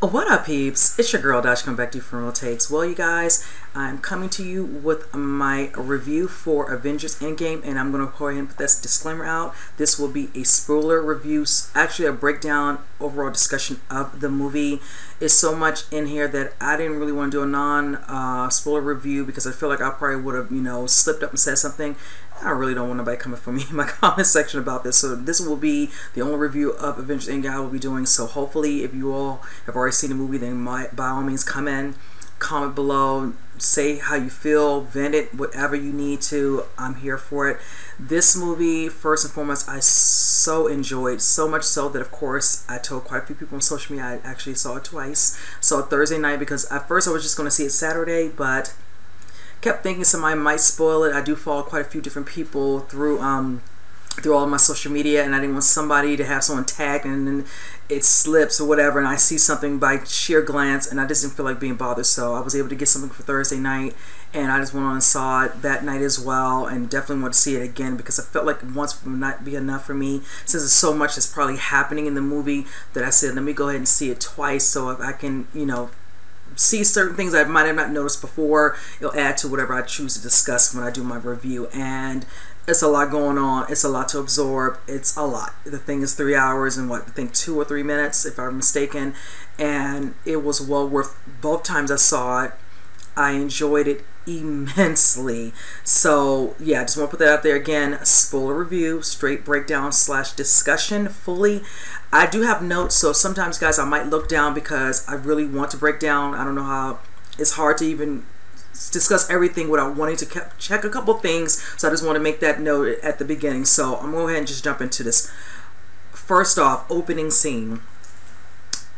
What up, peeps? It's your girl Dash coming back to you from Real Takes. Well, you guys, I'm coming to you with my review for Avengers Endgame, and I'm going to go ahead and put this disclaimer out. This will be a spoiler review, actually a breakdown, overall discussion of the movie. It's so much in here that I didn't really want to do a non-spoiler review because I feel like I probably would have, slipped up and said something. I really don't want nobody coming for me in my comment section about this. So this will be the only review of Avengers Endgame I will be doing. So hopefully if you all have already seen the movie, then by all means come in, comment below, say how you feel, vent it, whatever you need to. I'm here for it. This movie, first and foremost, I so enjoyed, so much so that of course I told quite a few people on social media. I actually saw it twice. Saw it Thursday night because at first I was just going to see it Saturday, but kept thinking somebody might spoil it. I do follow quite a few different people through all of my social media, and I didn't want somebody to have someone tagged and then it slips or whatever, and I see something by sheer glance and I just didn't feel like being bothered. So I was able to get something for Thursday night, and I just went on and saw it that night as well, and definitely want to see it again because I felt like once would not be enough for me, since there's so much that's probably happening in the movie that I said let me go ahead and see it twice, so if I can see certain things I might have not noticed before, it'll add to whatever I choose to discuss when I do my review. And it's a lot going on, it's a lot to absorb, it's a lot. The thing is 3 hours and what, I think 2 or 3 minutes if I'm mistaken, and it was well worth both times I saw it. I enjoyed it immensely. So yeah, I just want to put that out there again. A spoiler review, straight breakdown / discussion fully. I do have notes, so sometimes guys I might look down because I really want to break down. I don't know how, it's hard to even discuss everything without wanting to check a couple things, so I just want to make that note at the beginning. So I'm going to go ahead and just jump into this. First off, opening scene.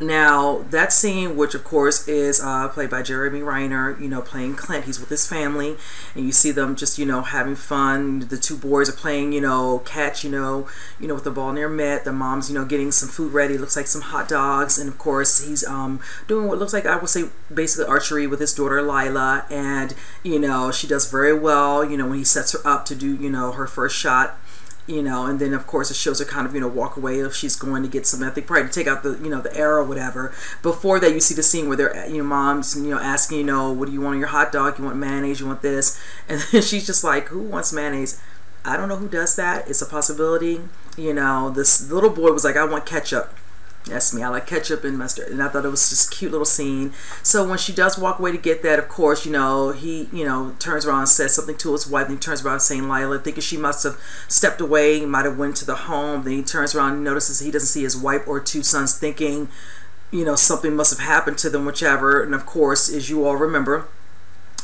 Now that scene, which of course is played by Jeremy Renner, playing Clint. He's with his family, and you see them just having fun. The two boys are playing catch, with the ball in their mitt. The mom's getting some food ready. It looks like some hot dogs, and of course he's doing what looks like, I would say, basically archery with his daughter Lila, and she does very well. When he sets her up to do her first shot. And then of course it shows her kind of walk away if she's going to get something. I think probably to take out the the arrow or whatever. Before that, you see the scene where they're mom's asking what do you want on your hot dog? You want mayonnaise? You want this? And then she's just like, who wants mayonnaise? I don't know who does that. It's a possibility. This little boy was like, I want ketchup. That's me. I like ketchup and mustard, and I thought it was just a cute little scene. So when she does walk away to get that, of course, he turns around and says something to his wife, and he turns around saying Lila, thinking she must have stepped away, might have went to the home. Then he turns around and notices he doesn't see his wife or two sons, thinking, something must have happened to them, whichever. And of course, as you all remember,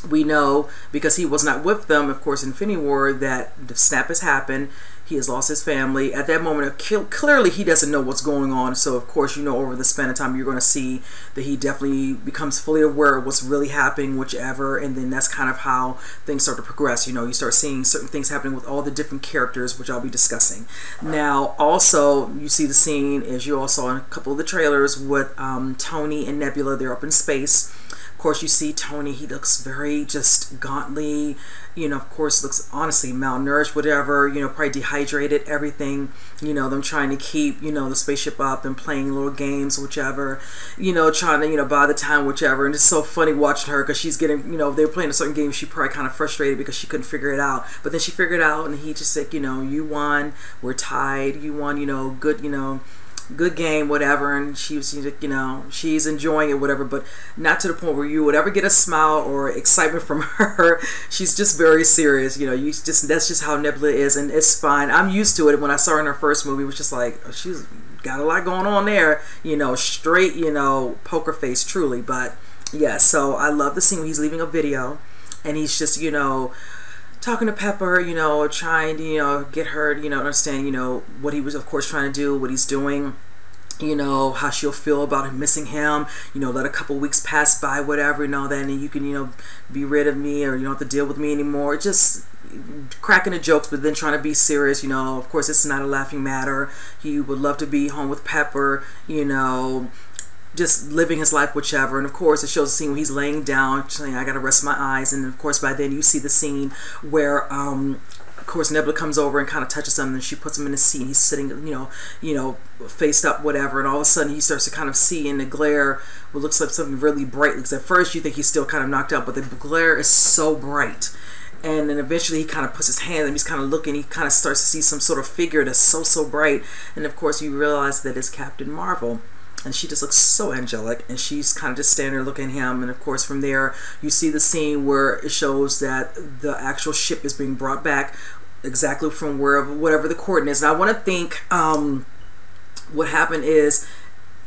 we know because he was not with them, of course, in Infinity War, that the snap has happened. He has lost his family. At that moment, clearly he doesn't know what's going on. So of course, over the span of time, you're going to see that he definitely becomes fully aware of what's really happening, whichever. And then that's kind of how things start to progress. You start seeing certain things happening with all the different characters, which I'll be discussing. Now, also, you see the scene, as you all saw in a couple of the trailers, with Tony and Nebula. They're up in space. Of course, you see Tony. He looks very just gauntly. Of course, looks honestly malnourished, whatever. Probably dehydrated. Everything. Them trying to keep the spaceship up and playing little games, whichever. Trying to buy the time, whichever. And it's so funny watching her because she's getting they were playing a certain game. She probably kind of frustrated because she couldn't figure it out. But then she figured it out, and he just said, you won. We're tied. You won. Good game, whatever. And she was, she's enjoying it, whatever, but not to the point where you would ever get a smile or excitement from her. She's just very serious. That's just how Nebula is, and it's fine. I'm used to it. When I saw her in her first movie, it was just like, oh, she's got a lot going on there. Straight, poker face, truly. But yeah, so I love the scene where he's leaving a video, and he's just, talking to Pepper, trying to, get her, understand, what he was, of course, trying to do, what he's doing, how she'll feel about him missing him, let a couple weeks pass by, whatever, and all that, and you can, be rid of me, or you don't have to deal with me anymore. Just cracking the jokes, but then trying to be serious, of course, it's not a laughing matter. He would love to be home with Pepper, just living his life, whichever. And of course, it shows the scene where he's laying down saying, I gotta rest my eyes. And of course, by then you see the scene where course, Nebula comes over and kind of touches him, and she puts him in the seat. He's sitting, faced up, whatever. And all of a sudden, he starts to kind of see in the glare what looks like something really bright. Because at first, you think he's still kind of knocked out, but the glare is so bright. And then eventually, he kind of puts his hand, and he's kind of looking. He kind of starts to see some sort of figure that's so bright. And of course, you realize that it's Captain Marvel. And she just looks so angelic, and she's kind of just standing there looking at him. And of course, from there, you see the scene where it shows that the actual ship is being brought back exactly from whatever the coordinates. And I want to think what happened is,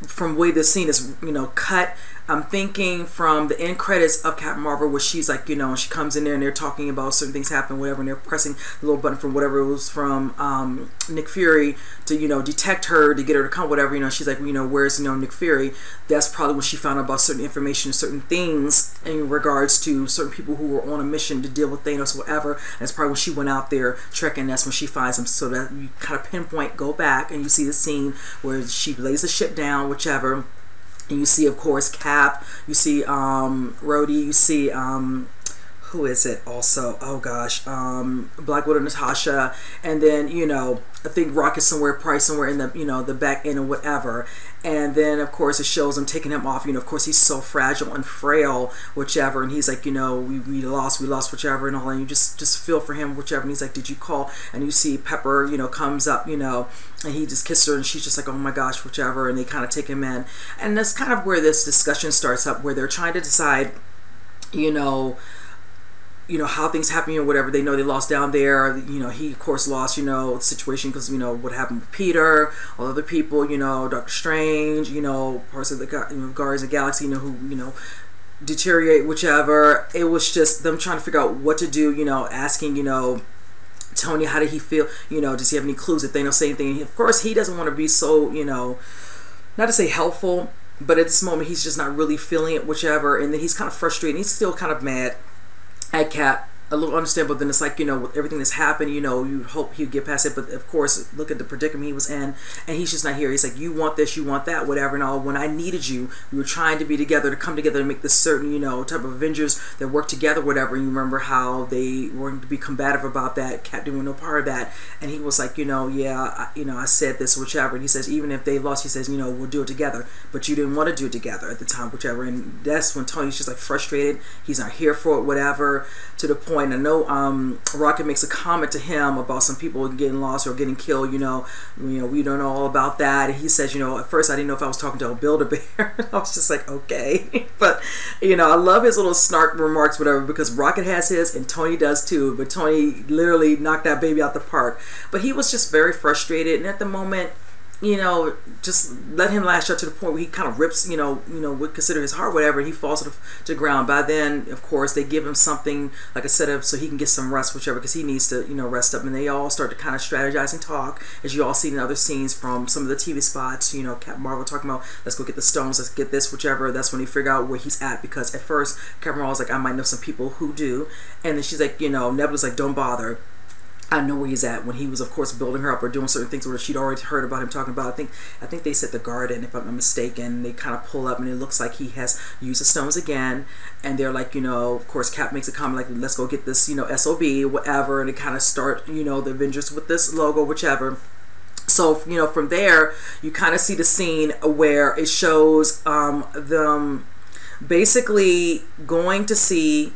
from the way this scene is, cut, I'm thinking from the end credits of Captain Marvel, where she's like, and she comes in there and they're talking about certain things happen, whatever, and they're pressing the little button from whatever it was from Nick Fury to, detect her, to get her to come, whatever, she's like, where's, Nick Fury? That's probably when she found out about certain information, certain things in regards to certain people who were on a mission to deal with Thanos, whatever. That's probably when she went out there trekking. That's when she finds him. So that you kind of pinpoint, go back, and you see the scene where she lays the ship down, whichever. And you see, of course, Cap, you see Rhodey, you see who is it also? Oh gosh, Black Widow, Natasha, and then I think Rocket somewhere, probably somewhere in the the back end or whatever. And then of course it shows him taking him off. Of course he's so fragile and frail, whichever. And he's like, we lost, whichever, and all. And you just feel for him, whichever. And he's like, did you call? And you see Pepper, comes up, and he just kisses her, and she's just like, oh my gosh, whichever. And they kind of take him in, and that's kind of where this discussion starts up, where they're trying to decide, how things happen or whatever. They know they lost down there. He of course lost, the situation because what happened with Peter, all other people, Doctor Strange, parts of the Guardians of the Galaxy, who deteriorate, whichever. It was just them trying to figure out what to do, asking, Tony, how did he feel? Does he have any clues? If they don't say anything, and of course he doesn't want to be so, not to say helpful, but at this moment he's just not really feeling it, whichever. And then he's kind of frustrated. He's still kind of mad at Cap, a little understandable. Then it's like, with everything that's happened, you hope he'd get past it, but of course look at the predicament he was in, and he's just not here. He's like, you want this, you want that, whatever, and all. When I needed you, we were trying to be together, to come together to make this certain type of Avengers that work together, whatever. And you remember how they were going to be combative about that. Cap didn't want no part of that, and he was like, yeah, I said this, whichever. And he says, even if they lost, he says, we'll do it together, but you didn't want to do it together at the time, whichever. And that's when Tony's just like frustrated. He's not here for it, whatever, to the point. I know Rocket makes a comment to him about some people getting lost or getting killed. We don't know all about that. And he says, at first I didn't know if I was talking to a Build-A-Bear. I was just like, okay. But I love his little snark remarks, whatever, because Rocket has his and Tony does too. But Tony literally knocked that baby out the park. But he was just very frustrated, and at the moment, just let him lash out to the point where he kind of rips, would consider his heart, whatever. He falls to the ground. By then, of course, they give him something like a sedative so he can get some rest, whichever, because he needs to, rest up. And they all start to kind of strategize and talk, as you all see in other scenes from some of the TV spots. Captain Marvel talking about, let's go get the stones, let's get this, whichever. That's when they figure out where he's at, because at first, Captain Marvel's like, I might know some people who do. And then she's like, Nebula's like, don't bother. I know where he's at, when he was, of course, building her up or doing certain things where she'd already heard about him talking about. I think they said the garden, if I'm not mistaken. They kind of pull up, and it looks like he has used the stones again. And they're like, of course, Cap makes a comment like, let's go get this, SOB, whatever. And they kind of start, the Avengers with this logo, whichever. So, from there, you kind of see the scene where it shows them basically going to see,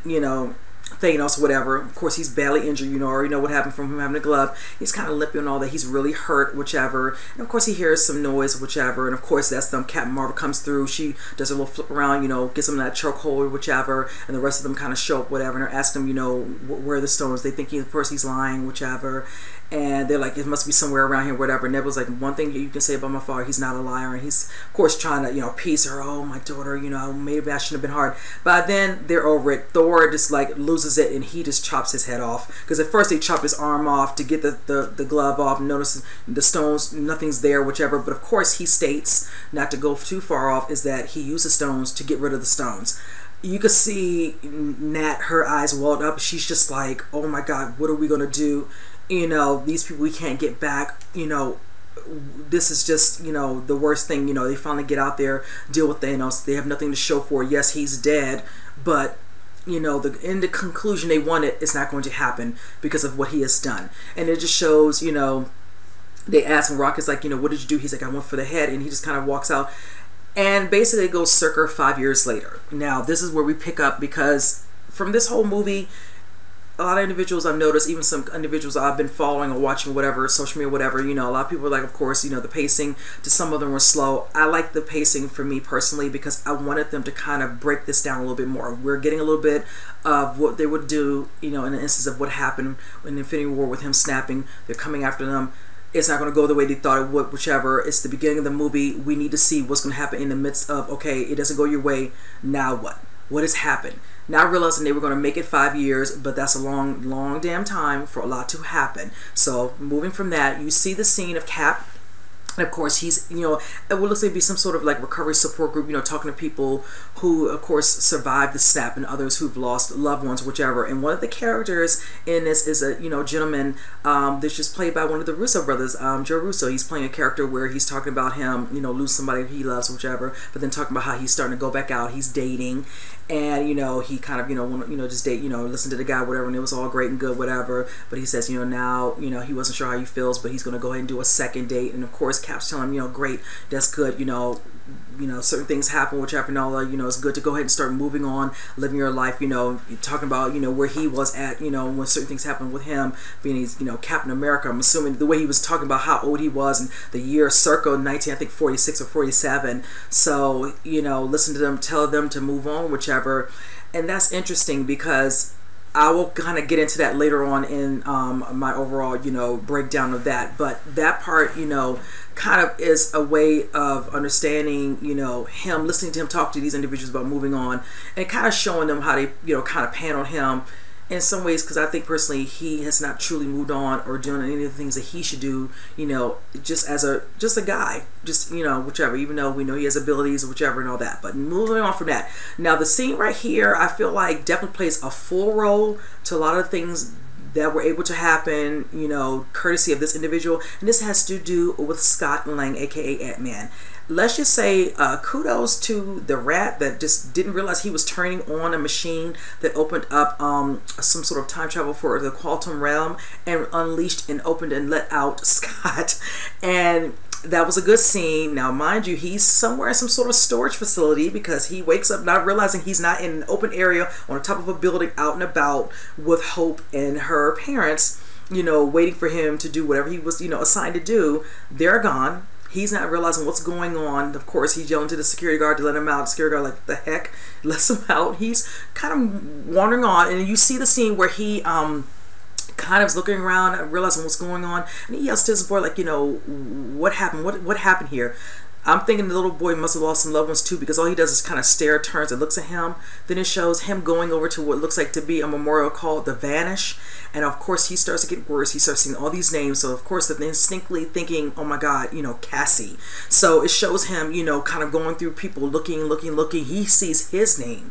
Thanos, whatever. Of course, he's badly injured. Already know what happened from him having a glove. He's kind of limping and all that. He's really hurt, whichever. And of course, he hears some noise, whichever. And of course, that's them. Captain Marvel comes through. She does a little flip around, gets him that chokehold, whichever. And the rest of them kind of show up, whatever. And they're asking him, where are the stones? They think he's lying, whichever. And they're like, it must be somewhere around here, whatever. Nebula's like, one thing you can say about my father, he's not a liar. And he's, of course, trying to, appease her. Oh, my daughter, maybe I shouldn't have been hard. But then they're over it. Thor just like loses it, and he just chops his head off. Because at first they chop his arm off to get the glove off. Notice the stones, nothing's there, whichever. But of course, he states, not to go too far off, is that he uses stones to get rid of the stones. You could see Nat, her eyes welled up. She's just like, oh my God, what are we going to do? These people we can't get back, this is just, the worst thing. They finally get out there, deal with Thanos. They have nothing to show for it. Yes, he's dead, but, you know, in the conclusion they wanted, it's not going to happen because of what he has done. And it just shows, you know, they ask him, Rocket's like, you know, what did you do? He's like, I went for the head. And he just kind of walks out. And basically it goes circa 5 years later. Now, this is where we pick up, because from this whole movie, a lot of individuals I've noticed, even some individuals I've been following or watching, whatever, social media, whatever, you know, a lot of people are like, of course, you know, the pacing to some of them were slow. I like the pacing for me personally, because I wanted them to kind of break this down a little bit more. We're getting a little bit of what they would do, you know, in the instance of what happened in Infinity War with him snapping. They're coming after them. It's not going to go the way they thought it would, whichever. It's the beginning of the movie. We need to see what's going to happen in the midst of, okay, it doesn't go your way. Now what? What has happened? Not realizing they were going to make it 5 years, but that's a long damn time for a lot to happen. So moving from that, you see the scene of Cap. And of course, he's, you know, it will looks like be some sort of like recovery support group, you know, talking to people who, of course, survived the snap and others who've lost loved ones, whichever. And one of the characters in this is a, you know, gentleman that's just played by one of the Russo brothers, Joe Russo. He's playing a character where he's talking about him, you know, lose somebody he loves, whichever, but then talking about how he's starting to go back out. He's dating. And, you know, he kind of, you know, just date, you know, listen to the guy, whatever, and it was all great and good, whatever. But he says, you know, now, you know, he wasn't sure how he feels, but he's going to go ahead and do a second date. And, of course, Cap's telling him, you know, great, that's good, you know, certain things happen, whichever, and all that, you know, it's good to go ahead and start moving on, living your life, you know, talking about, you know, where he was at, you know, when certain things happened with him, being, he's, you know, Captain America. I'm assuming the way he was talking about how old he was and the year circa 19, I think 46 or 47. So, you know, listen to them, tell them to move on, whichever. And that's interesting, because I will kind of get into that later on in my overall, you know, breakdown of that. But that part, you know, kind of is a way of understanding, you know, him, listening to him talk to these individuals about moving on, and kind of showing them how they, you know, kind of pan on him in some ways, because I think personally he has not truly moved on or done any of the things that he should do, you know, just a guy, just, you know, whichever, even though we know he has abilities or whichever and all that. But moving on from that, now the scene right here, I feel like definitely plays a full role to a lot of things that were able to happen, you know, courtesy of this individual. And this has to do with Scott Lang, aka Ant-Man. Let's just say kudos to the rat that just didn't realize he was turning on a machine that opened up some sort of time travel for the quantum realm and unleashed and opened and let out Scott. And that was a good scene. Now, mind you, he's somewhere in some sort of storage facility, because he wakes up not realizing he's not in an open area on the top of a building out and about with Hope and her parents, you know, waiting for him to do whatever he was, you know, assigned to do. They're gone. He's not realizing what's going on. Of course, he's yelling to the security guard to let him out. The security guard, like, the heck, lets him out. He's kind of wandering on, and you see the scene where he kind of is looking around, realizing what's going on, and he yells to his boy, like, you know, what happened? What happened here? I'm thinking the little boy must have lost some loved ones too, because all he does is kind of stare, turns, and looks at him. Then it shows him going over to what looks like to be a memorial called the Vanish. And of course, he starts to get worse. He starts seeing all these names. So of course, they're instinctively thinking, oh my God, you know, Cassie. So it shows him, you know, kind of going through people, looking. He sees his name,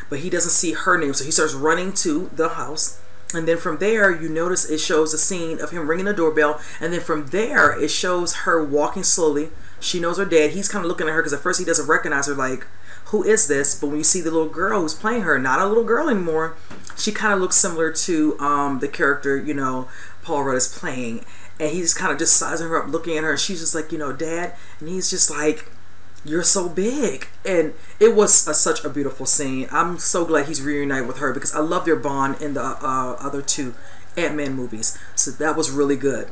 but he doesn't see her name. So he starts running to the house. And then from there, you notice it shows a scene of him ringing the doorbell. And then from there, it shows her walking slowly. She knows her dad. He's kind of looking at her, because at first he doesn't recognize her, like, who is this? But when you see the little girl who's playing her, not a little girl anymore, she kind of looks similar to the character, you know, Paul Rudd is playing. And he's kind of just sizing her up, looking at her, and she's just like, you know, Dad. And he's just like, you're so big. And it was such a beautiful scene. I'm so glad he's reunited with her, because I love their bond in the other two Ant-Man movies. So that was really good.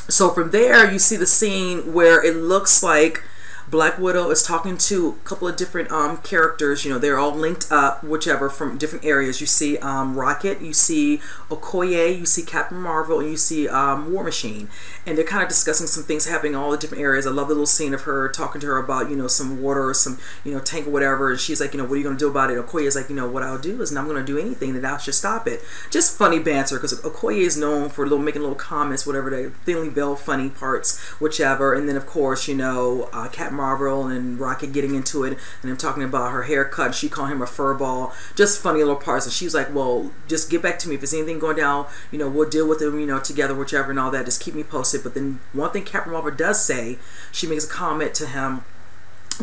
So from there, you see the scene where it looks like Black Widow is talking to a couple of different characters. You know, they're all linked up, whichever, from different areas. You see Rocket, you see Okoye, you see Captain Marvel, and you see War Machine. And they're kind of discussing some things happening in all the different areas. I love the little scene of her talking to her about, you know, some water or some, you know, tank or whatever. And she's like, you know, what are you going to do about it? Okoye's like, you know, what I'll do is I'm going to do anything that I should stop it. Just funny banter, because Okoye is known for making little comments, whatever, the thinly veiled funny parts, whichever. And then, of course, you know, Captain Marvel and Rocket getting into it, and him talking about her haircut, and she calling him a furball. Just funny little parts. And she's like, well, just get back to me. If there's anything going down, you know, we'll deal with it, you know, together, whichever, and all that. Just keep me posted. But then one thing Captain Marvel does say, she makes a comment to him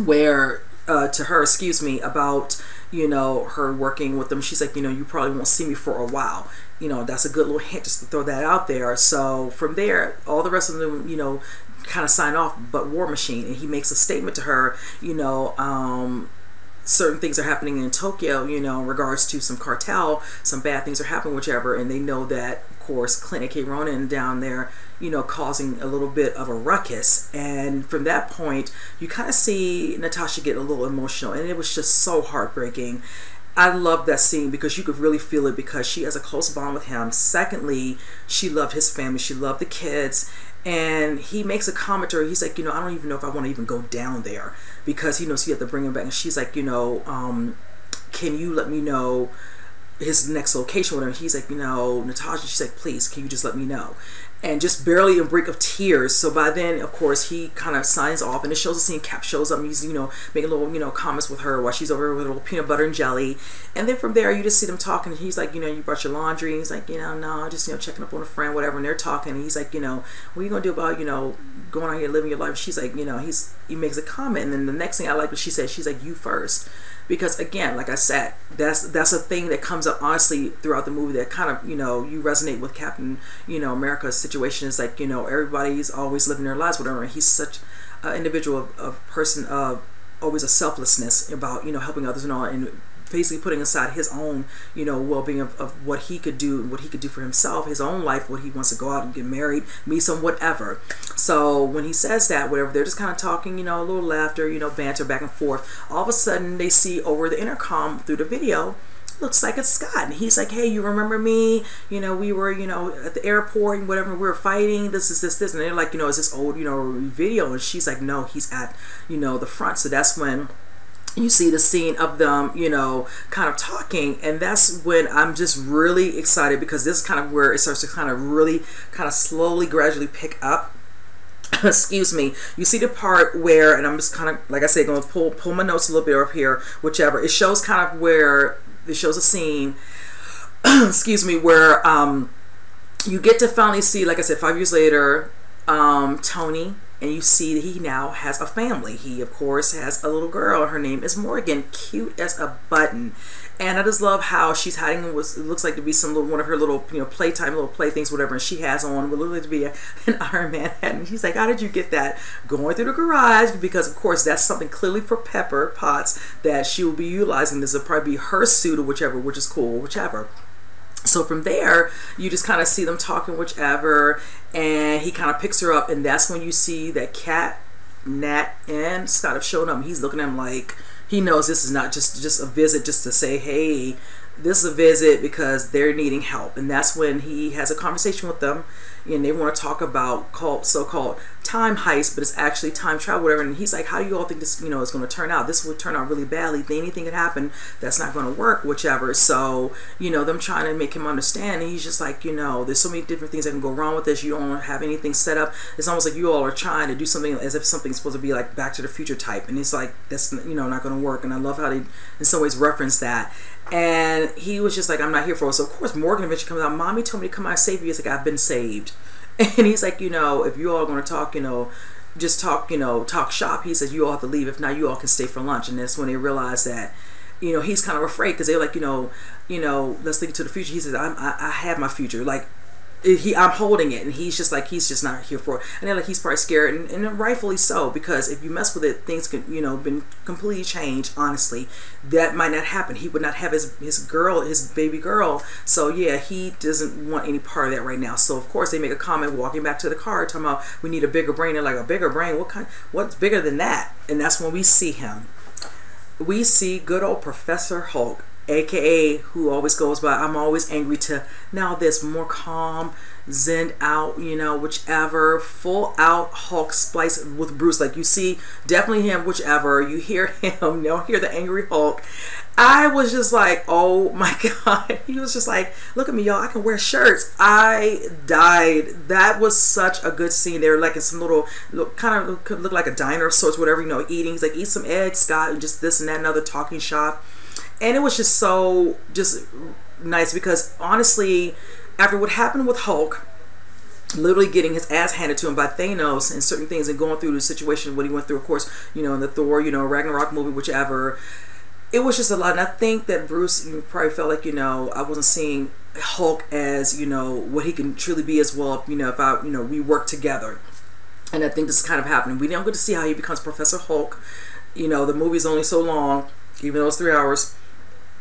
where, to her, excuse me, about, you know, her working with them. She's like, you know, you probably won't see me for a while. You know, that's a good little hint just to throw that out there. So from there, all the rest of them, you know, kind of sign off but War Machine, and he makes a statement to her, you know, certain things are happening in Tokyo, you know, in regards to some cartel, some bad things are happening, whichever, and they know that, of course, Clint A.K. Ronan down there, you know, causing a little bit of a ruckus. And from that point, you kind of see Natasha get a little emotional, and it was just so heartbreaking. I love that scene because you could really feel it, because she has a close bond with him. Secondly, she loved his family, she loved the kids, and he makes a comment to her. He's like, you know, I don't even know if I want to even go down there, because he knows he had to bring him back. And she's like, you know, can you let me know his next location with him? He's like, you know, Natasha, she's like, please, can you just let me know? And just barely in brink of tears. So by then, of course, he kind of signs off, and it shows the scene. Cap shows up, and he's, you know, making little, you know, comments with her while she's over with a little peanut butter and jelly. And then from there, you just see them talking. And he's like, you know, you brought your laundry. And he's like, you know, no, just, you know, checking up on a friend, whatever. And they're talking. And he's like, you know, what are you gonna do about, you know, going out here living your life? She's like, you know, he makes a comment, and then the next thing I like what she said, she's like, you first. Because again, like I said, that's a thing that comes up honestly throughout the movie that kind of, you know, you resonate with Captain, you know, America's situation. Is like, you know, everybody's always living their lives, whatever. And he's such an individual, a person of always a selflessness about, you know, helping others and all, and basically putting aside his own, you know, well-being of what he could do and what he could do for himself, his own life, what he wants to go out and get married, meet some whatever. So when he says that, whatever, they're just kind of talking, you know, a little laughter, you know, banter back and forth. All of a sudden they see over the intercom through the video, looks like it's Scott, and he's like, hey, you remember me? You know, we were, you know, at the airport and whatever, we were fighting, this, and they're like, you know, is this old, you know, video? And she's like, no, he's at, you know, the front. So that's when you see the scene of them, you know, kind of talking, and that's when I'm just really excited, because this is kind of where it starts to kind of really kind of slowly, gradually pick up. Excuse me. You see the part where, and I'm just kind of, like I said, going to pull my notes a little bit up here, whichever. It shows kind of where, it shows a scene, excuse me, where you get to finally see, like I said, 5 years later, Tony, and you see that he now has a family. He, of course, has a little girl. Her name is Morgan, cute as a button. And I just love how she's hiding in what looks like to be some little, one of her little, you know, playtime, little playthings, whatever. And she has on what looks like to be an Iron Man hat. And she's like, how did you get that? Going through the garage, because, of course, that's something clearly for Pepper Potts that she will be utilizing. This will probably be her suit or whichever, which is cool, whichever. So from there, you just kind of see them talking, whichever, and he kind of picks her up, and that's when you see that Cat, Nat, and Scott have shown up. He's looking at him like he knows this is not just a visit, just to say, hey, this is a visit, because they're needing help. And that's when he has a conversation with them, and they want to talk about so-called time heist, but it's actually time travel, whatever. And he's like, how do you all think this, you know, is going to turn out? This would turn out really badly. Anything could happen that's not going to work, whichever. So, you know, them trying to make him understand, and he's just like, you know, there's so many different things that can go wrong with this. You don't have anything set up. It's almost like you all are trying to do something as if something's supposed to be like Back to the Future type, and it's like, that's, you know, not going to work. And I love how they in some ways reference that. And he was just like, I'm not here for it. So of course Morgan eventually comes out, mommy told me to come out and save you. He's like, I've been saved. And he's like, you know, if you all are going to talk, you know, just talk, you know, talk shop, he says, you all have to leave. If not, you all can stay for lunch. And that's when they realize that, you know, he's kind of afraid, because they're like, you know, let's think to the future. He says, I have my future. Like, I'm holding it, and he's just like, he's just not here for it. And they're like, he's probably scared, and rightfully so, because if you mess with it, things can, you know, been completely changed. Honestly, that might not happen. He would not have his girl, his baby girl. So yeah, he doesn't want any part of that right now. So of course they make a comment walking back to the car, talking about, we need a bigger brain. They're like, a bigger brain? What's bigger than that? And that's when we see him. We see good old Professor Hulk, aka who always goes by, I'm always angry, to now this more calm, zen out, you know, whichever, full out Hulk splice with Bruce. Like, you see definitely him, whichever, you hear him, you hear the angry Hulk. I was just like, oh my God. He was just like, look at me, y'all, I can wear shirts. I died. That was such a good scene. They were like in some little kind of could look like a diner of sorts, whatever, you know, eating. He's like, eat some eggs, Scott, and just this and that and other, talking shop. And it was just so just nice, because honestly, after what happened with Hulk, literally getting his ass handed to him by Thanos and certain things, and going through the situation, what he went through, of course, you know, in the Thor, you know, Ragnarok movie, whichever, it was just a lot. And I think that Bruce, you probably felt like, I wasn't seeing Hulk as, what he can truly be as well, if we work together. And I think this is kind of happening. We don't get to see how he becomes Professor Hulk. The movie's only so long, even though it's 3 hours.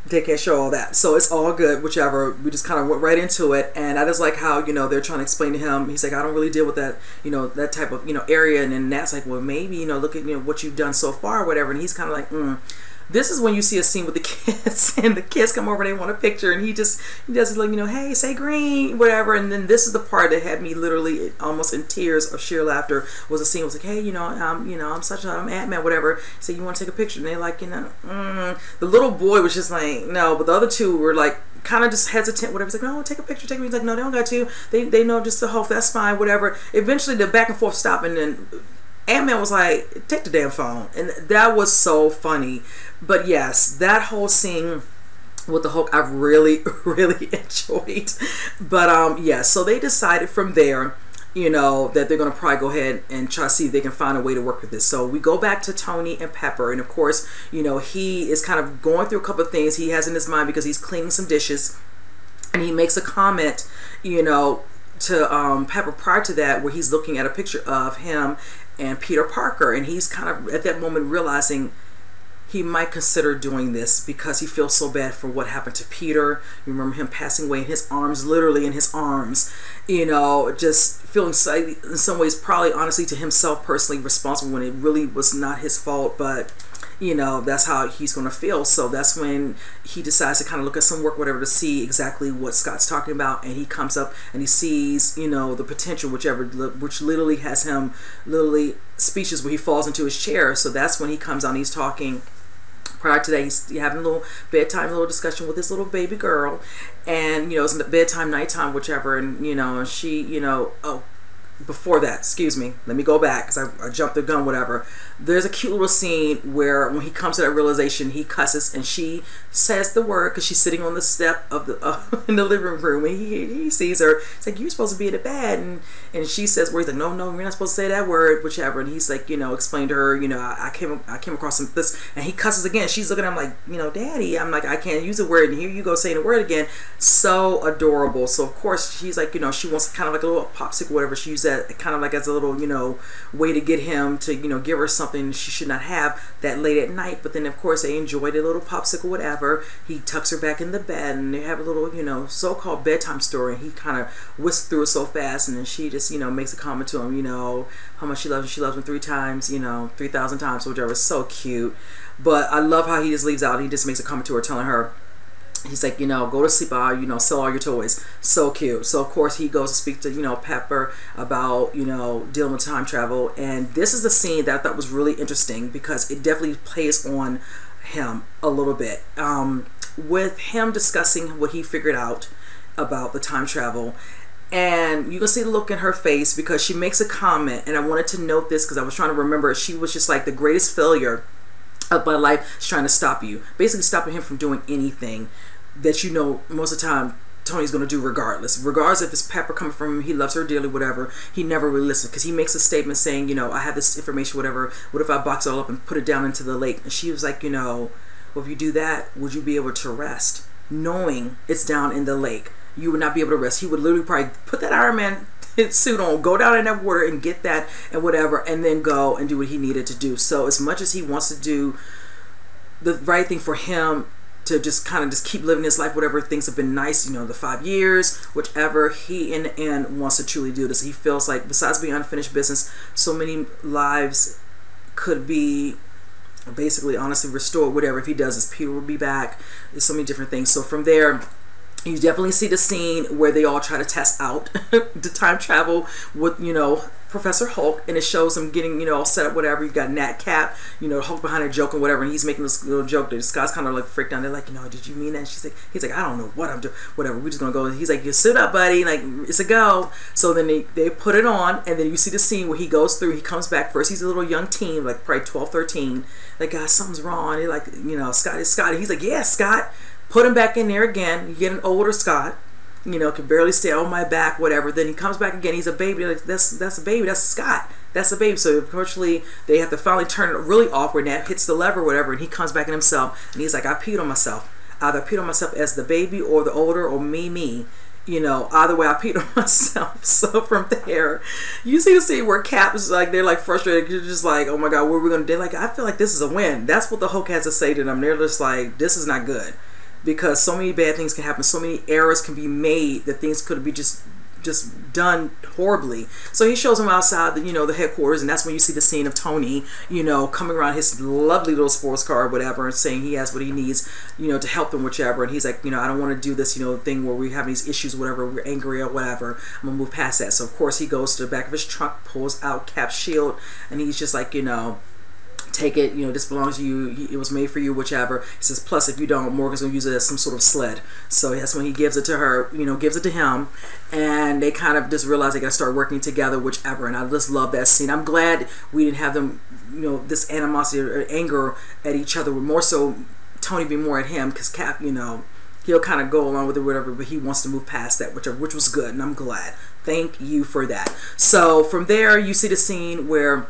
They can't show all that, so it's all good, whichever. We just kind of went right into it, and I just like how they're trying to explain to him. He's like, I don't really deal with that, that type of area, and then Nat's like, well, maybe look at what you've done so far, or whatever. And he's kind of like, This is when you see a scene with the kids, and the kids come over, they want a picture, and he does it like, hey, say green, whatever. And then this is the part that had me literally almost in tears of sheer laughter. Was a scene was like, hey, I'm Ant-Man, whatever. He said, you want to take a picture? And they like, the little boy was just like, no, but the other two were like kind of just hesitant, whatever. He's like, no, take a picture, take a picture. He's like, no, they don't got to. They know just to hope, that's fine, whatever. Eventually the back and forth stopped, and then Ant-Man was like, take the damn phone. And that was so funny. But yes, that whole scene with the Hulk I've really, really enjoyed. But yeah, so they decided from there, that they're going to probably go ahead and try to see if they can find a way to work with this. So we go back to Tony and Pepper, and of course, he is kind of going through a couple of things he has in his mind because he's cleaning some dishes, and he makes a comment, to Pepper prior to that, where he's looking at a picture of him and Peter Parker, and he's kind of at that moment realizing he might consider doing this because he feels so bad for what happened to Peter. You remember him passing away in his arms, literally in his arms, just feeling in some ways probably honestly to himself personally responsible when it really was not his fault, but that's how he's going to feel. So that's when he decides to kind of look at some work, whatever, to see exactly what Scott's talking about. And he comes up and he sees, the potential, which literally has him literally speeches where he falls into his chair. So that's when he comes on, he's talking. Prior to that, he's having a little bedtime, little discussion with this little baby girl. And, it's in the bedtime, nighttime, whichever. And, and she, oh, before that, excuse me, let me go back because I jumped the gun, whatever. There's a cute little scene where when he comes to that realization, he cusses and she says the word because she's sitting on the step of the in the living room, and he sees her. It's like, you're supposed to be in the bed, and she says words like, no, you're not supposed to say that word, whichever. And he's like, explain to her, I came across this, and he cusses again. She's looking at him like, Daddy. I'm like, I can't use the word, and here you go saying the word again. So adorable. So of course she's like, she wants kind of like a little popsicle, whatever. She used that kind of like as a little, way to get him to, give her something she should not have that late at night. But then of course they enjoyed a little popsicle, whatever. He tucks her back in the bed, and they have a little, so-called bedtime story, and he kind of whisks through it so fast, and then she just, makes a comment to him, how much she loves him. She loves him 3 times, 3,000 times, whichever. It's so cute. But I love how he just leaves out. He just makes a comment to her, telling her, he's like, go to sleep, sell all your toys. So cute. So of course he goes to speak to, Pepper about, dealing with time travel. And this is the scene that I thought was really interesting because it definitely plays on him a little bit. With him discussing what he figured out about the time travel. And you can see the look in her face because she makes a comment, and I wanted to note this because I was trying to remember. She was just like, the greatest failure of my life is trying to stop you. Basically stopping him from doing anything that most of the time Tony's going to do regardless if it's Pepper coming from him, he loves her dearly, whatever. He never really listens because he makes a statement saying, I have this information, whatever. What if I box it all up and put it down into the lake? And she was like, well, if you do that, would you be able to rest knowing it's down in the lake? You would not be able to rest. He would literally probably put that Iron Man suit on, go down in that water and get that and whatever, and then go and do what he needed to do. So as much as he wants to do the right thing for him, to just kind of just keep living his life, whatever, things have been nice, the 5 years, whichever, he in the end wants to truly do this. He feels like besides being unfinished business, so many lives could be basically honestly restored, whatever. If he does this, Peter will be back. There's so many different things. So from there, you definitely see the scene where they all try to test out the time travel with, Professor Hulk, and it shows him getting, all set up, whatever. You got Nat Cap, Hulk behind her joking, whatever, and he's making this little joke. The Scott's kind of like freaked out. They're like, did you mean that? And he's like, I don't know what I'm doing, whatever. We're just gonna go. He's like, you sit up, buddy, like it's a go. So then they put it on, and then you see the scene where he goes through. He comes back first. He's a little young teen, like probably 12, 13. Like, guys, something's wrong. They're like, Scott is Scott. He's like, yeah, Scott. Put him back in there again. You get an older Scott. you know, can barely stay on my back, whatever. Then he comes back again. He's a baby. Like, that's a baby. That's Scott. That's a baby. So unfortunately, they have to finally turn it really awkward. Nat hits the lever, whatever, and he comes back in himself, and he's like, I peed on myself. Either I peed on myself as the baby or the older or me. You know, either way, I peed on myself. So from there, you see the scene where Cap is like, they're like frustrated. You're just like, oh my God, what are we going to do? Like, I feel like this is a win. That's what the Hulk has to say to them. They're just like, this is not good. Because so many bad things can happen. So many errors can be made that things could be just done horribly. So he shows him outside the, you know, the headquarters, and that's when you see the scene of Tony, you know, coming around his lovely little sports car or whatever, and saying he has what he needs, you know, to help them, whichever. And he's like, you know, I don't want to do this, you know, thing where we have these issues, whatever, we're angry or whatever. I'm gonna move past that. So of course he goes to the back of his trunk, pulls out Cap's shield, and he's just like, you know, take it, you know, this belongs to you, it was made for you, whichever. He says, plus if you don't, Morgan's gonna use it as some sort of sled. So that's when he gives it to her, you know, gives it to him, and they kind of just realize they gotta start working together, whichever. And I just love that scene. I'm glad we didn't have them, you know, this animosity or anger at each other, more so Tony be more at him, because Cap, you know, he'll kind of go along with it, whatever, but he wants to move past that, whichever, which was good, and I'm glad. Thank you for that. So from there, you see the scene where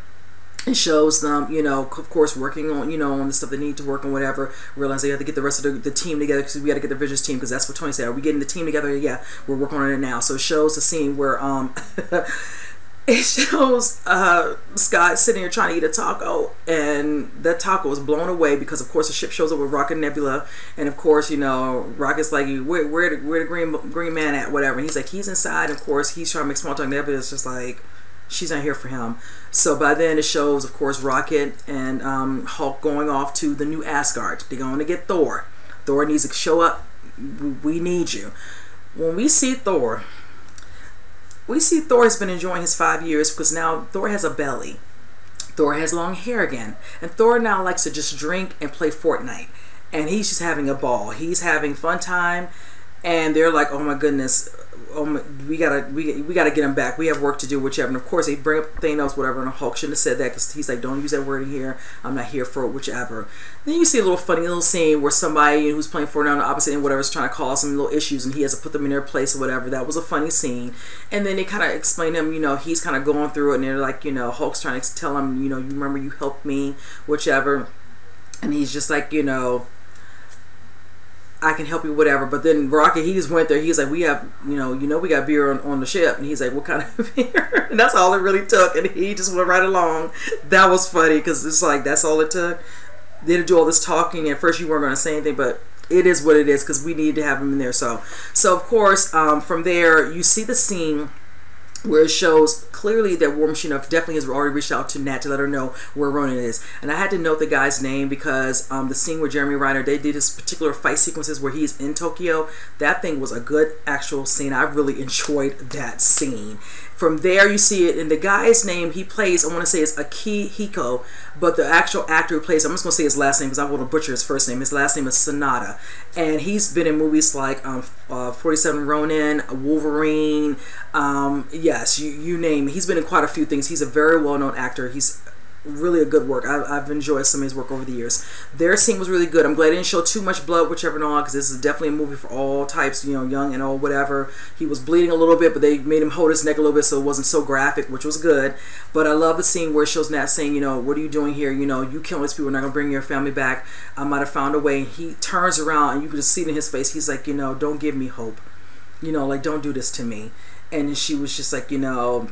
it shows them, you know, of course, working on, you know, on the stuff they need to work on, whatever. Realize they have to get the rest of the team together, because we got to get the Avengers team, because that's what Tony said. Are we getting the team together? Yeah, we're working on it now. So it shows the scene where it shows Scott sitting here trying to eat a taco, and that taco is blown away because, of course, the ship shows up with Rocket and Nebula, and of course, you know, Rocket's like, where the green man at, whatever. And he's like, he's inside. And of course, he's trying to make small talk. Nebula's just like, she's not here for him. So by then it shows, of course, Rocket and Hulk going off to the new Asgard. They're going to get Thor. Thor needs to show up. We need you. When we see Thor has been enjoying his 5 years, because now Thor has a belly. Thor has long hair again. And Thor now likes to just drink and play Fortnite. And he's just having a ball. He's having fun time. And they're like, oh my goodness, we gotta get him back. We have work to do, whichever. And of course, they bring up Thanos, whatever. And Hulk shouldn't have said that, because he's like, don't use that word in here. I'm not here for it, whichever. Then you see a little funny little scene where somebody who's playing Fortnite on the opposite end, whatever, is trying to cause some little issues, and he has to put them in their place or whatever. That was a funny scene. And then they kind of explain to him, you know, he's kind of going through it, and they're like, you know, Hulk's trying to tell him, you know, you remember you helped me, whichever. And he's just like, you know, I can help you, whatever. But then Rocket, he just went there. He's like, we have, you know, we got beer on the ship. And he's like, what kind of beer? And that's all it really took. And he just went right along. That was funny, because it's like, that's all it took. They didn't do all this talking. At first you weren't going to say anything, but it is what it is, because we need to have him in there. So of course, from there, you see the scene where it shows clearly that War Machine definitely has already reached out to Nat to let her know where Ronan is. And I had to note the guy's name, because the scene with Jeremy Renner, they did this particular fight sequences where he's in Tokyo. That thing was a good actual scene. I really enjoyed that scene. From there, you see it, and the guy's name he plays, I want to say it's Akihiko, but the actual actor who plays, I'm just going to say his last name because I want to butcher his first name. His last name is Sanada, and he's been in movies like 47 Ronin, Wolverine, yes, you name it. He's been in quite a few things. He's a very well-known actor. He's really a good work. I've enjoyed some of his work over the years. Their scene was really good. I'm glad they didn't show too much blood, whichever and all, because this is definitely a movie for all types, you know, young and old, whatever. He was bleeding a little bit, but they made him hold his neck a little bit, so it wasn't so graphic, which was good. But I love the scene where it shows Nat saying, you know, what are you doing here? You know, you killing these people, not gonna bring your family back. I might have found a way. He turns around, and you can just see it in his face. He's like, you know, don't give me hope. You know, like, don't do this to me. And she was just like, you know,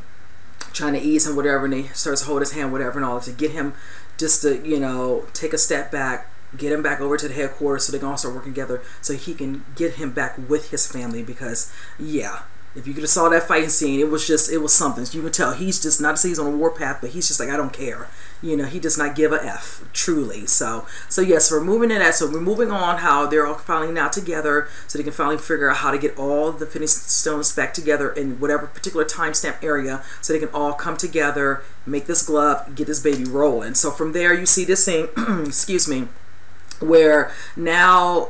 trying to ease him, whatever, and they starts to hold his hand, whatever, and all to get him just to, you know, take a step back, get him back over to the headquarters so they can all start working together so he can get him back with his family. Because, yeah, if you could have saw that fighting scene, it was something. You can tell he's just, not to say he's on a warpath, but he's just like, I don't care. You know, he does not give a F, truly. So yes, we're moving in that. So we're moving on how they're all finally now together, so they can finally figure out how to get all the finishing stones back together in whatever particular timestamp area, so they can all come together, make this glove, get this baby rolling. So from there, you see this thing, excuse me, where now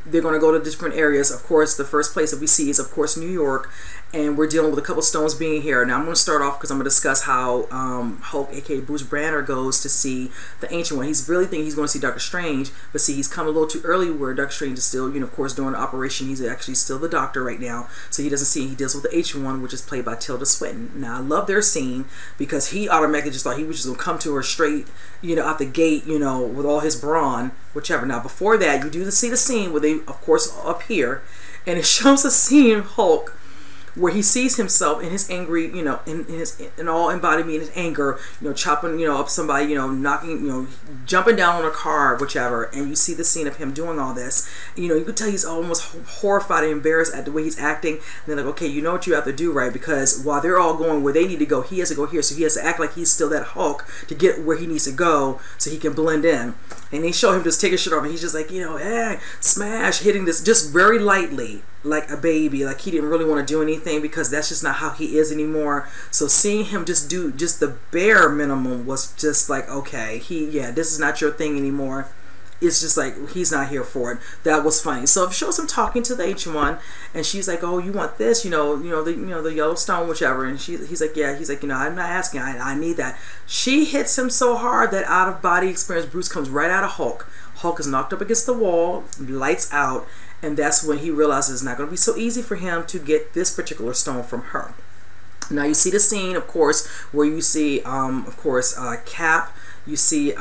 they're going to go to different areas. Of course, the first place that we see is, of course, New York. and we're dealing with a couple stones being here. Now I'm going to start off because I'm going to discuss how Hulk, aka Bruce Banner, goes to see the Ancient One. He's really thinking he's going to see Doctor Strange, but see, he's come a little too early where Doctor Strange is still, of course, doing the operation. He's actually still the doctor right now, so he doesn't see. He deals with the Ancient One, which is played by Tilda Swinton. Now I love their scene because he automatically just thought he was just going to come to her straight, out the gate, with all his brawn, whichever. Now before that, you do see the scene where they, of course, up here, and it shows the scene Hulk where he sees himself in his angry, in all embodiment in his anger, chopping, up somebody, knocking, jumping down on a car, whichever, and you see the scene of him doing all this. You could tell he's almost horrified and embarrassed at the way he's acting. And they're like, okay, you know what you have to do, right? Because while they're all going where they need to go, he has to go here, so he has to act like he's still that Hulk to get where he needs to go, so he can blend in. And they show him just take his shit off, and he's just like, smash, hitting this just very lightly, like a baby, like he didn't really want to do anything because that's just not how he is anymore. So seeing him just do just the bare minimum was just like, okay, this is not your thing anymore. It's just like he's not here for it. That was funny. So it shows him talking to the Ancient One, and she's like, "Oh, you want this? The yellow stone, whichever." And he's like, "Yeah." He's like, "I'm not asking. I need that." She hits him so hard that out of body experience Bruce comes right out of Hulk. Hulk is knocked up against the wall, lights out, and that's when he realizes it's not going to be so easy for him to get this particular stone from her. Now you see the scene, of course, where you see, Cap. You see,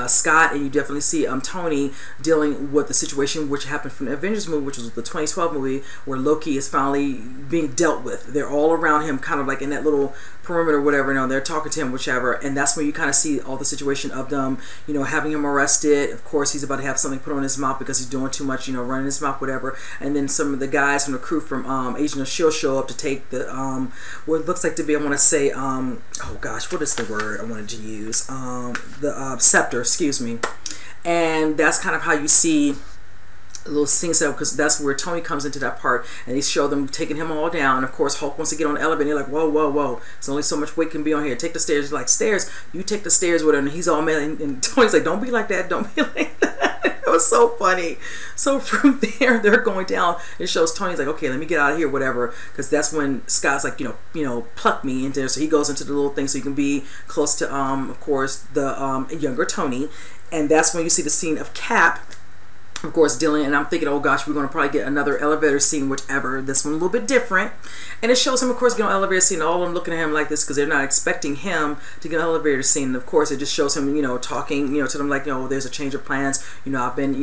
Scott, and you definitely see Tony dealing with the situation which happened from the Avengers movie, which was the 2012 movie, where Loki is finally being dealt with. They're all around him, kind of like in that little perimeter, whatever. They're talking to him, whichever, and that's when you kind of see all the situation of them, having him arrested. Of course, he's about to have something put on his mouth because he's doing too much, running his mouth, whatever. And then some of the guys from the crew from Agent of S.H.I.E.L.D. show up to take the what looks like to be, I want to say, oh gosh, what is the word I wanted to use? The scepter, excuse me. And that's kind of how you see a little scene set up, because that's where Tony comes into that part, and they show them taking him all down. Of course, Hulk wants to get on the elevator, and they're like, whoa, whoa, whoa, there's only so much weight can be on here, take the stairs. He's like, stairs? You take the stairs with him. And he's all mad, and Tony's like, don't be like that, don't be like that. It was so funny. So from there, they're going down. It shows Tony's like, okay, let me get out of here, whatever, because that's when Scott's like, pluck me into there. So he goes into the little thing so he can be close to, of course, the younger Tony. And that's when you see the scene of Cap, of course, dealing, and I'm thinking, oh gosh, we're going to probably get another elevator scene, whichever. This one a little bit different. And it shows him, of course, getting an elevator scene, all of them looking at him like this because they're not expecting him to get an elevator scene. And of course, it just shows him, talking, to them like, there's a change of plans. I've been,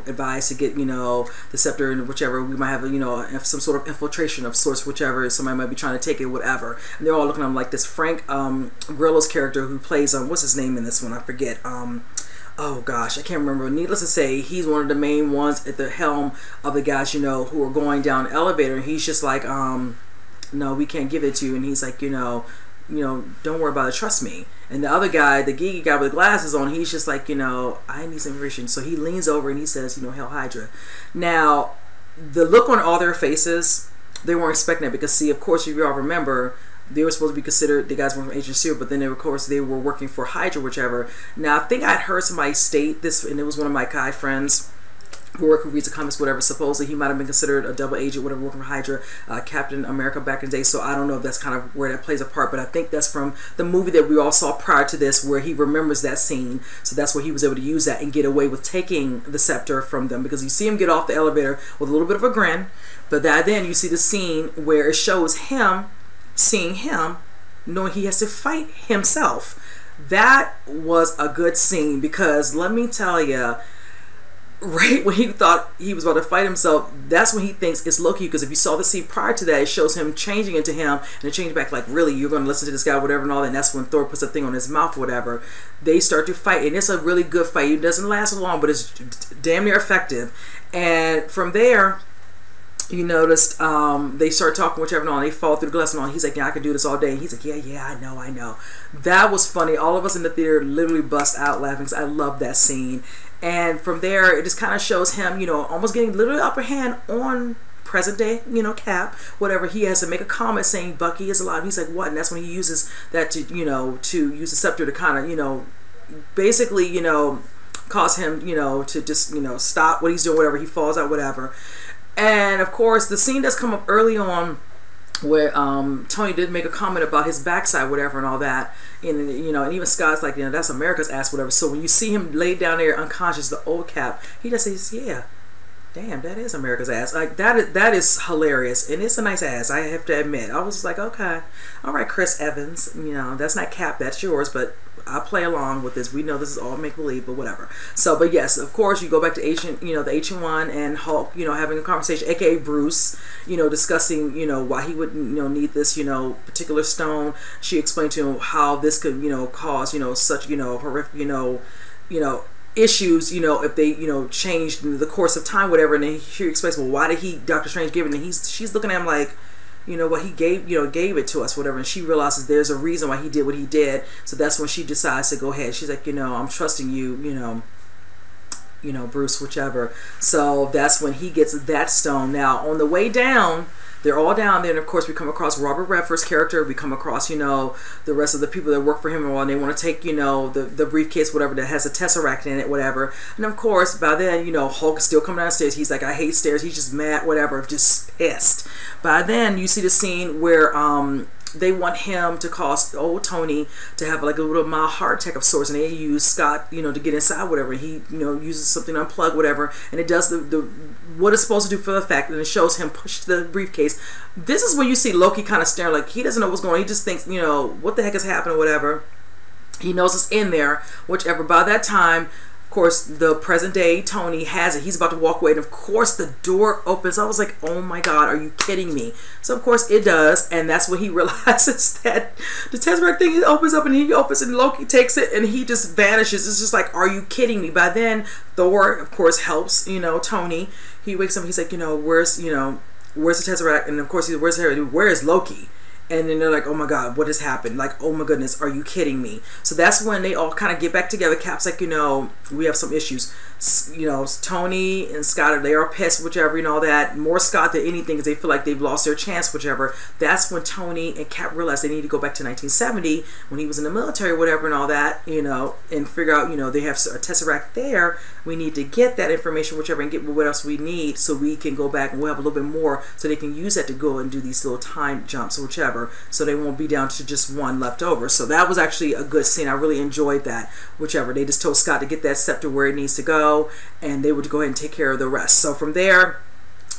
advised to get, the scepter and whichever. We might have, some sort of infiltration of sorts, whichever. Somebody might be trying to take it, whatever. And they're all looking at him like this. Frank Grillo's character, who plays, what's his name in this one? I forget. Oh gosh, I can't remember. Needless to say, he's one of the main ones at the helm of the guys, who are going down the elevator. And he's just like, no, we can't give it to you. And he's like, don't worry about it, trust me. And the other guy, the geeky guy with the glasses on, he's just like, I need some information. So he leans over and he says, Hail Hydra. Now, the look on all their faces, they weren't expecting it because, see, of course, if you all remember, they were supposed to be considered, the guys were from Agent S.H.I.E.L.D., but then of course they were working for Hydra, whichever. Now I think I'd heard somebody state this, and it was one of my guy friends who reads the comics, whatever. Supposedly he might have been considered a double agent, whatever, working for Hydra, Captain America back in the day. So I don't know if that's kind of where that plays a part, but I think that's from the movie that we all saw prior to this, where he remembers that scene. So that's where he was able to use that and get away with taking the scepter from them, because you see him get off the elevator with a little bit of a grin, but then you see the scene where it shows him seeing him, knowing he has to fight himself. That was a good scene, because let me tell you, right when he thought he was about to fight himself, that's when he thinks it's Loki. Because if you saw the scene prior to that, it shows him changing into him, and it changed back like, really, you're going to listen to this guy, whatever, and all that. And that's when Thor puts a thing on his mouth, whatever. They start to fight, and it's a really good fight. It doesn't last long, but it's damn near effective. And from there, you noticed they start talking, whichever, and all, and they fall through the glass and all. He's like, yeah, I can do this all day. And he's like, yeah, I know. That was funny. All of us in the theater literally bust out laughing, because I love that scene. And from there, it just kind of shows him, almost getting literally upper hand on present day, Cap, whatever. He has to make a comment saying Bucky is alive. And he's like, what? And that's when he uses that to, to use the scepter to kind of, basically, cause him, to just, stop what he's doing, whatever. He falls out, whatever. And of course, the scene that's come up early on where Tony did make a comment about his backside, whatever, and all that, and you know, and even Scott's like, you know, that's America's ass, whatever. So when you see him laid down there unconscious, the old Cap, he just says, yeah, damn, that is America's ass. Like that is hilarious, and it's a nice ass, I have to admit. I was just like, okay, all right, Chris Evans, you know, that's not Cap, that's yours, but I'll play along with this. We know this is all make believe, but whatever. So, but yes, of course, you go back to Ancient, you know, the Ancient One and Hulk, you know, having a conversation, aka Bruce, you know, discussing, you know, why he would, you know, need this, you know, particular stone. She explained to him how this could, you know, cause, you know, such, you know, horrific, you know, issues, you know, if they, you know, changed in the course of time, whatever. And then he explains, well, why did he, Doctor Strange, give it? And she's looking at him like, you know what, he gave, you know, gave it to us, whatever. And she realizes there's a reason why he did what he did. So that's when she decides to go ahead. She's like, you know, I'm trusting you, you know, Bruce, whichever. So that's when he gets that stone. Now on the way down, they're all down there, and of course we come across Robert Redford's character. We come across, you know, the rest of the people that work for him, and they want to take, you know, the briefcase, whatever, that has a tesseract in it, whatever. And of course, by then, you know, Hulk is still coming downstairs. He's like, I hate stairs. He's just mad, whatever, just pissed. By then, you see the scene where they want him to cause old Tony to have like a little mild heart attack of sorts, and they use Scott, you know, to get inside, whatever. He, you know, uses something to unplug, whatever, and it does the what it's supposed to do for the effect, and it shows him push the briefcase. This is when you see Loki kind of staring, like he doesn't know what's going on. He just thinks, you know, what the heck is happening, whatever. He knows it's in there, whichever. By that time, of course, the present day Tony has it. He's about to walk away, and of course the door opens. I was like, oh my god, are you kidding me? So of course it does, and that's when he realizes that the Tesseract thing opens up, and he opens, and Loki takes it, and he just vanishes. It's just like, are you kidding me? By then, Thor, of course, helps, you know, Tony. He wakes up, he's like, you know, where's the Tesseract? And of course, he's, where is Loki? And then they're like, oh my god, what has happened? Like, oh my goodness, are you kidding me? So that's when they all kind of get back together. Cap's like, you know, we have some issues. You know, Tony and Scott, they are pissed, whichever, and all that. More Scott than anything, because they feel like they've lost their chance, whichever. That's when Tony and Cap realize they need to go back to 1970, when he was in the military, whatever, and all that, you know, and figure out, you know, they have a Tesseract there. We need to get that information, whichever, and get what else we need, so we can go back and we'll have a little bit more, so they can use that to go and do these little time jumps, whichever, so they won't be down to just one left over. So that was actually a good scene. I really enjoyed that, whichever. They just told Scott to get that scepter where it needs to go, and they would go ahead and take care of the rest. So from there,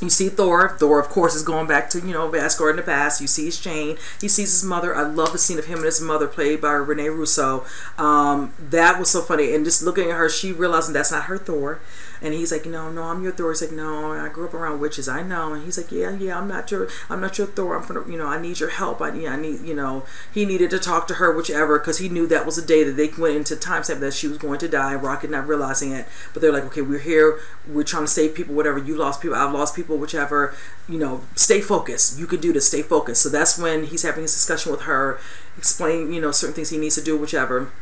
you see Thor. Thor, of course, is going back to, you know, Asgard in the past. You see his chain. He sees his mother. I love the scene of him and his mother, played by Renee Russo. That was so funny. And just looking at her, she realizing that's not her Thor. And he's like, no, I'm your Thor. He's like, no, I grew up around witches. I know. And he's like, yeah, I'm not your Thor. I'm from, you know, I need your help. I need, you know, he needed to talk to her, whichever, because he knew that was the day that they went into time stamp that she was going to die. Rocket not realizing it, but they're like, okay, we're here. We're trying to save people, whatever. You lost people. I've lost people, whichever. You know, stay focused. You can do this. Stay focused. So that's when he's having his discussion with her, explain, you know, certain things he needs to do, whichever.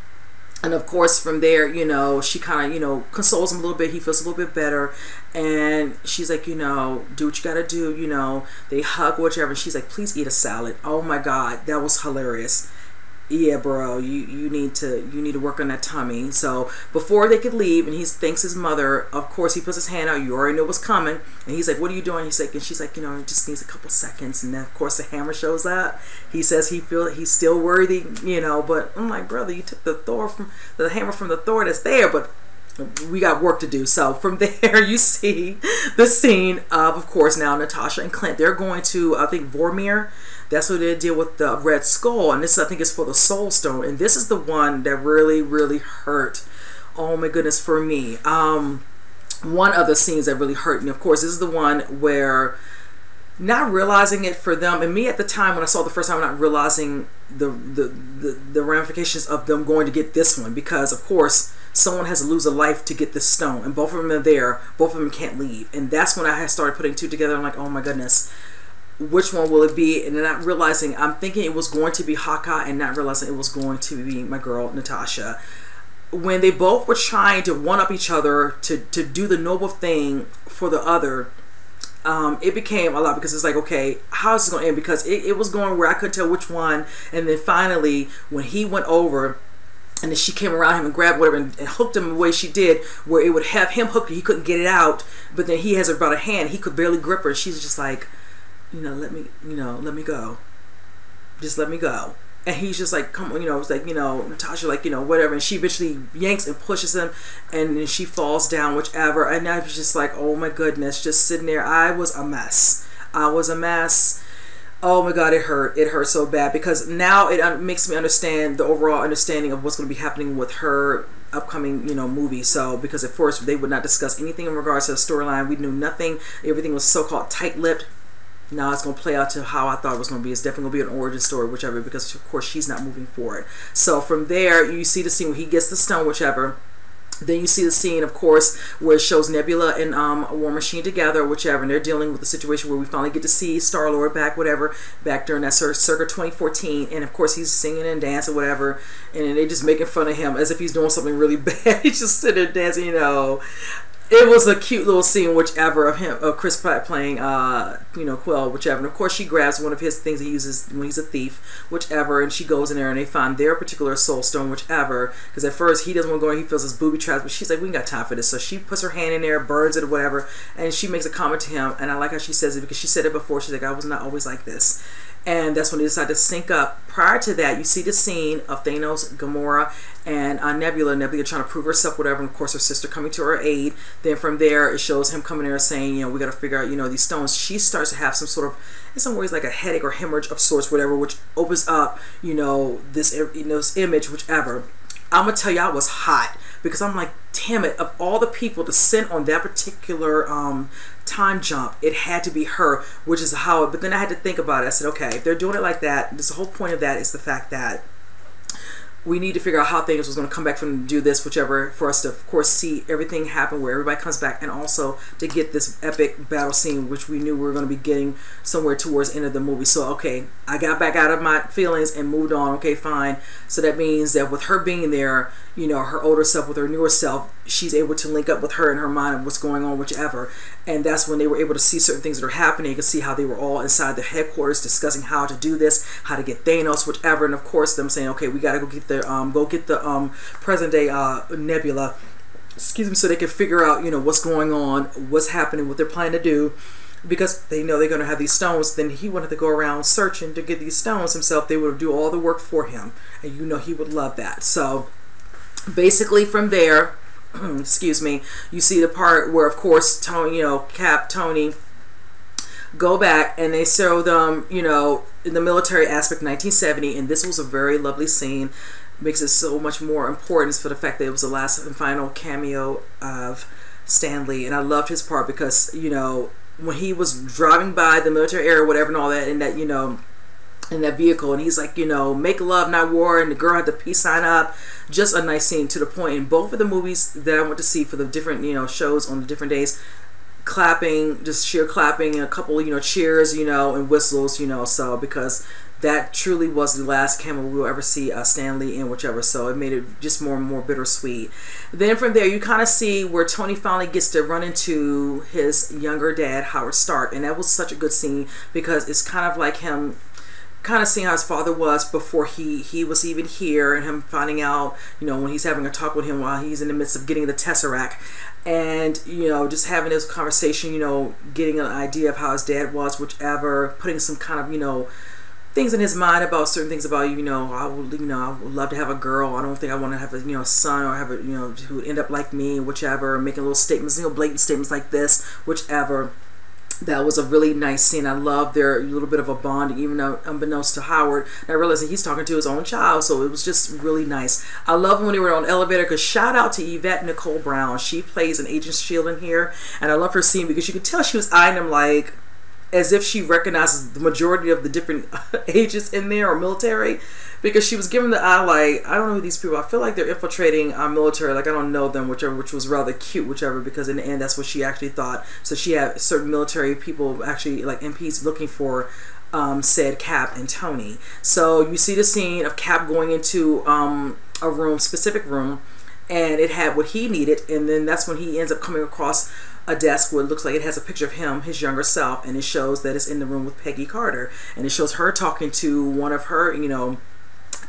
And of course, from there, you know, she kind of, you know, consoles him a little bit. He feels a little bit better. And she's like, you know, do what you got to do. You know, they hug, whichever. And she's like, please eat a salad. Oh my God, that was hilarious. Yeah, bro, you need to work on that tummy. So before they could leave, and he thanks his mother, of course he puts his hand out. You already know what's coming, and he's like, what are you doing? He's like, and she's like, you know, it just needs a couple seconds. And then of course the hammer shows up. He says he's still worthy, you know. But I'm like, brother, you took the hammer from the Thor that's there, but we got work to do. So from there, you see the scene of course, now Natasha and Clint. They're going to, I think, Vormir. That's what they deal with the Red Skull, and this, I think, is for the Soul Stone. And this is the one that really, really hurt. Oh my goodness, for me. One of the scenes that really hurt me, of course, this is the one where, not realizing it for them, and me at the time when I saw it the first time, not realizing the ramifications of them going to get this one, because of course someone has to lose a life to get this stone, and both of them are there. Both of them can't leave, and that's when I started putting two together. I'm like, oh my goodness, which one will it be? And then not realizing, I'm thinking it was going to be Hawkeye, and not realizing it was going to be my girl Natasha. When they both were trying to one-up each other to do the noble thing for the other, it became a lot, because it's like, okay, how is this going to end? Because it was going where I couldn't tell which one. And then finally, when he went over and then she came around him and grabbed whatever and hooked him the way she did, where it would have him hooked, he couldn't get it out, but then he has her about a hand, he could barely grip her. She's just like, let me go, just let me go. And he's just like, come on, it's like, Natasha, like, whatever. And she eventually yanks and pushes him, and then she falls down, whichever. And I was just like, oh my goodness, just sitting there. I was a mess. Oh my God, it hurt. It hurt so bad, because now it makes me understand the overall understanding of what's going to be happening with her upcoming, movie. So, because at first they would not discuss anything in regards to the storyline. We knew nothing. Everything was so-called tight-lipped. Now it's going to play out to how I thought it was going to be. It's definitely going to be an origin story, whichever, because of course she's not moving forward. So from there, you see the scene where he gets the stone, whichever. Then you see the scene, of course, where it shows Nebula and War Machine together, whichever, and they're dealing with the situation where we finally get to see Star-Lord back, whatever, back during that circa 2014, and of course he's singing and dancing, whatever, and they just making fun of him as if he's doing something really bad. He's just sitting there dancing, It was a cute little scene, whichever, of Chris Pratt playing, Quill, whichever. And of course, she grabs one of his things he uses when he's a thief, whichever, and she goes in there and they find their particular soul stone, whichever. Because at first he doesn't want to go in, he feels his booby trapped, but she's like, we ain't got time for this. So she puts her hand in there, burns it or whatever, and she makes a comment to him. And I like how she says it, because she said it before. She's like, I was not always like this. And that's when they decide to sync up. Prior to that, you see the scene of Thanos, Gamora, and Nebula trying to prove herself, whatever, and of course her sister coming to her aid. Then from there, it shows him coming there saying, we got to figure out, these stones. She starts to have some sort of, in some ways, like a headache or hemorrhage of sorts, whatever, which opens up, this image, whichever. I'm going to tell you, I was hot, because I'm like, damn it, of all the people to send on that particular time jump, it had to be her, which is how it, but then I had to think about it. I said, okay, if they're doing it like that, the whole point of that is the fact that we need to figure out how Thanos was going to come back from to do this, whichever, for us to, of course, see everything happen where everybody comes back, and also to get this epic battle scene, which we knew we were going to be getting somewhere towards the end of the movie. So, okay, I got back out of my feelings and moved on. Okay, fine. So that means that with her being there, her older self with her newer self, she's able to link up with her in her mind of what's going on, whichever. And that's when they were able to see certain things that are happening. You can see how they were all inside the headquarters discussing how to do this, how to get Thanos, whichever. And of course, them saying, okay, we got to go get the present day Nebula, excuse me, so they can figure out what's going on, what's happening, what they're planning to do, because they know they're going to have these stones. Then he wanted to go around searching to get these stones himself. They would do all the work for him, and he would love that. So basically from there, excuse me, you see the part where, of course, Tony, Cap, Tony go back and they show them, in the military aspect, 1970, and this was a very lovely scene. Makes it so much more importance for the fact that it was the last and final cameo of Stan Lee. And I loved his part because, when he was driving by the military area, whatever, and all that, and that, in that vehicle, and he's like, make love, not war, and the girl had the peace sign up. Just a nice scene, to the point. In both of the movies that I went to see for the different, shows on the different days, clapping, just sheer clapping, and a couple, cheers, and whistles, so, because that truly was the last cameo we will ever see Stan Lee in, whichever, so it made it just more and more bittersweet. Then from there, you kind of see where Tony finally gets to run into his younger dad, Howard Stark, and that was such a good scene, because it's kind of like him kind of seeing how his father was before he was even here, and him finding out, when he's having a talk with him while he's in the midst of getting the Tesseract, and just having this conversation, getting an idea of how his dad was, whichever, putting some kind of things in his mind about certain things about I would love to have a girl. I don't think I want to have a son, or have a who would end up like me, whichever, making little statements, blatant statements like this, whichever. That was a really nice scene. I love their little bit of a bonding, even though unbeknownst to Howard, I realized that he's talking to his own child, so it was just really nice. I love when they were on the elevator, because shout out to Yvette Nicole Brown. She plays an Agent Shield in here, and I love her scene because you could tell she was eyeing him like as if she recognizes the majority of the different agents in there, or military, because she was giving the eye like, I don't know who these people are. I feel like they're infiltrating our military, like I don't know them, whichever, which was rather cute, whichever, because in the end that's what she actually thought. So she had certain military people, actually like MPs, looking for said Cap and Tony. So you see the scene of Cap going into a room, specific room, and it had what he needed, and then that's when he ends up coming across a desk where it looks like it has a picture of him, his younger self, and it shows that it's in the room with Peggy Carter, and it shows her talking to one of her,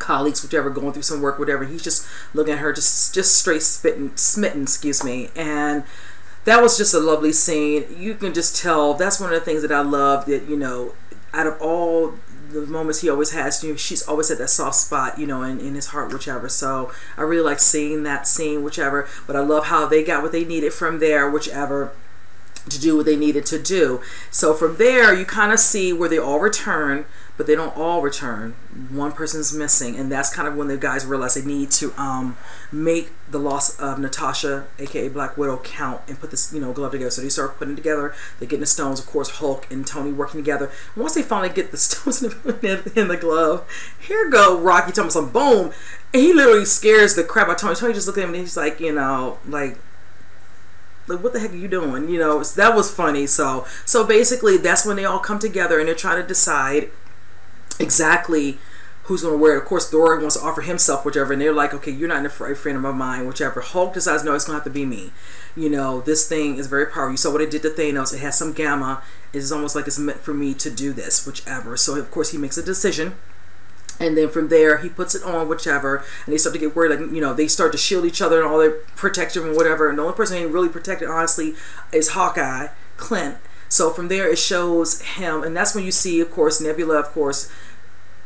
colleagues, whichever, going through some work, whatever. He's just looking at her, just straight smitten, excuse me. And that was just a lovely scene. You can just tell that's one of the things that I love, that, you know, out of all the moments he always has, you know, she's always had that soft spot, you know, in his heart, whichever. So I really like seeing that scene, whichever. But I love how they got what they needed from there, whichever, to do what they needed to do. So from there, you kind of see where they all return, but they don't all return. One person's missing, and that's kind of when the guys realize they need to make the loss of Natasha, aka Black Widow, count, and put this, you know, glove together. So they start putting it together. They're getting the stones, of course. Hulk and Tony working together. Once they finally get the stones in the glove, here go Rocky telling some boom, and he literally scares the crap out of Tony. Tony just looks at him and he's like, you know, like what the heck are you doing? You know, that was funny. So basically that's when they all come together and they're trying to decide exactly who's going to wear it. Of course, Thor wants to offer himself, whichever, and they're like, okay, you're not a friend of mine, whichever. Hulk decides, no, it's going to have to be me. You know, this thing is very powerful. You saw what it did to Thanos. It has some gamma. It's almost like it's meant for me to do this, whichever. So, of course, he makes a decision. And then from there, he puts it on, whichever, and they start to get worried, like, you know, they start to shield each other and all their protection and whatever. And the only person who ain't really protected, honestly, is Hawkeye, Clint. So from there, it shows him, and that's when you see, of course, Nebula, of course,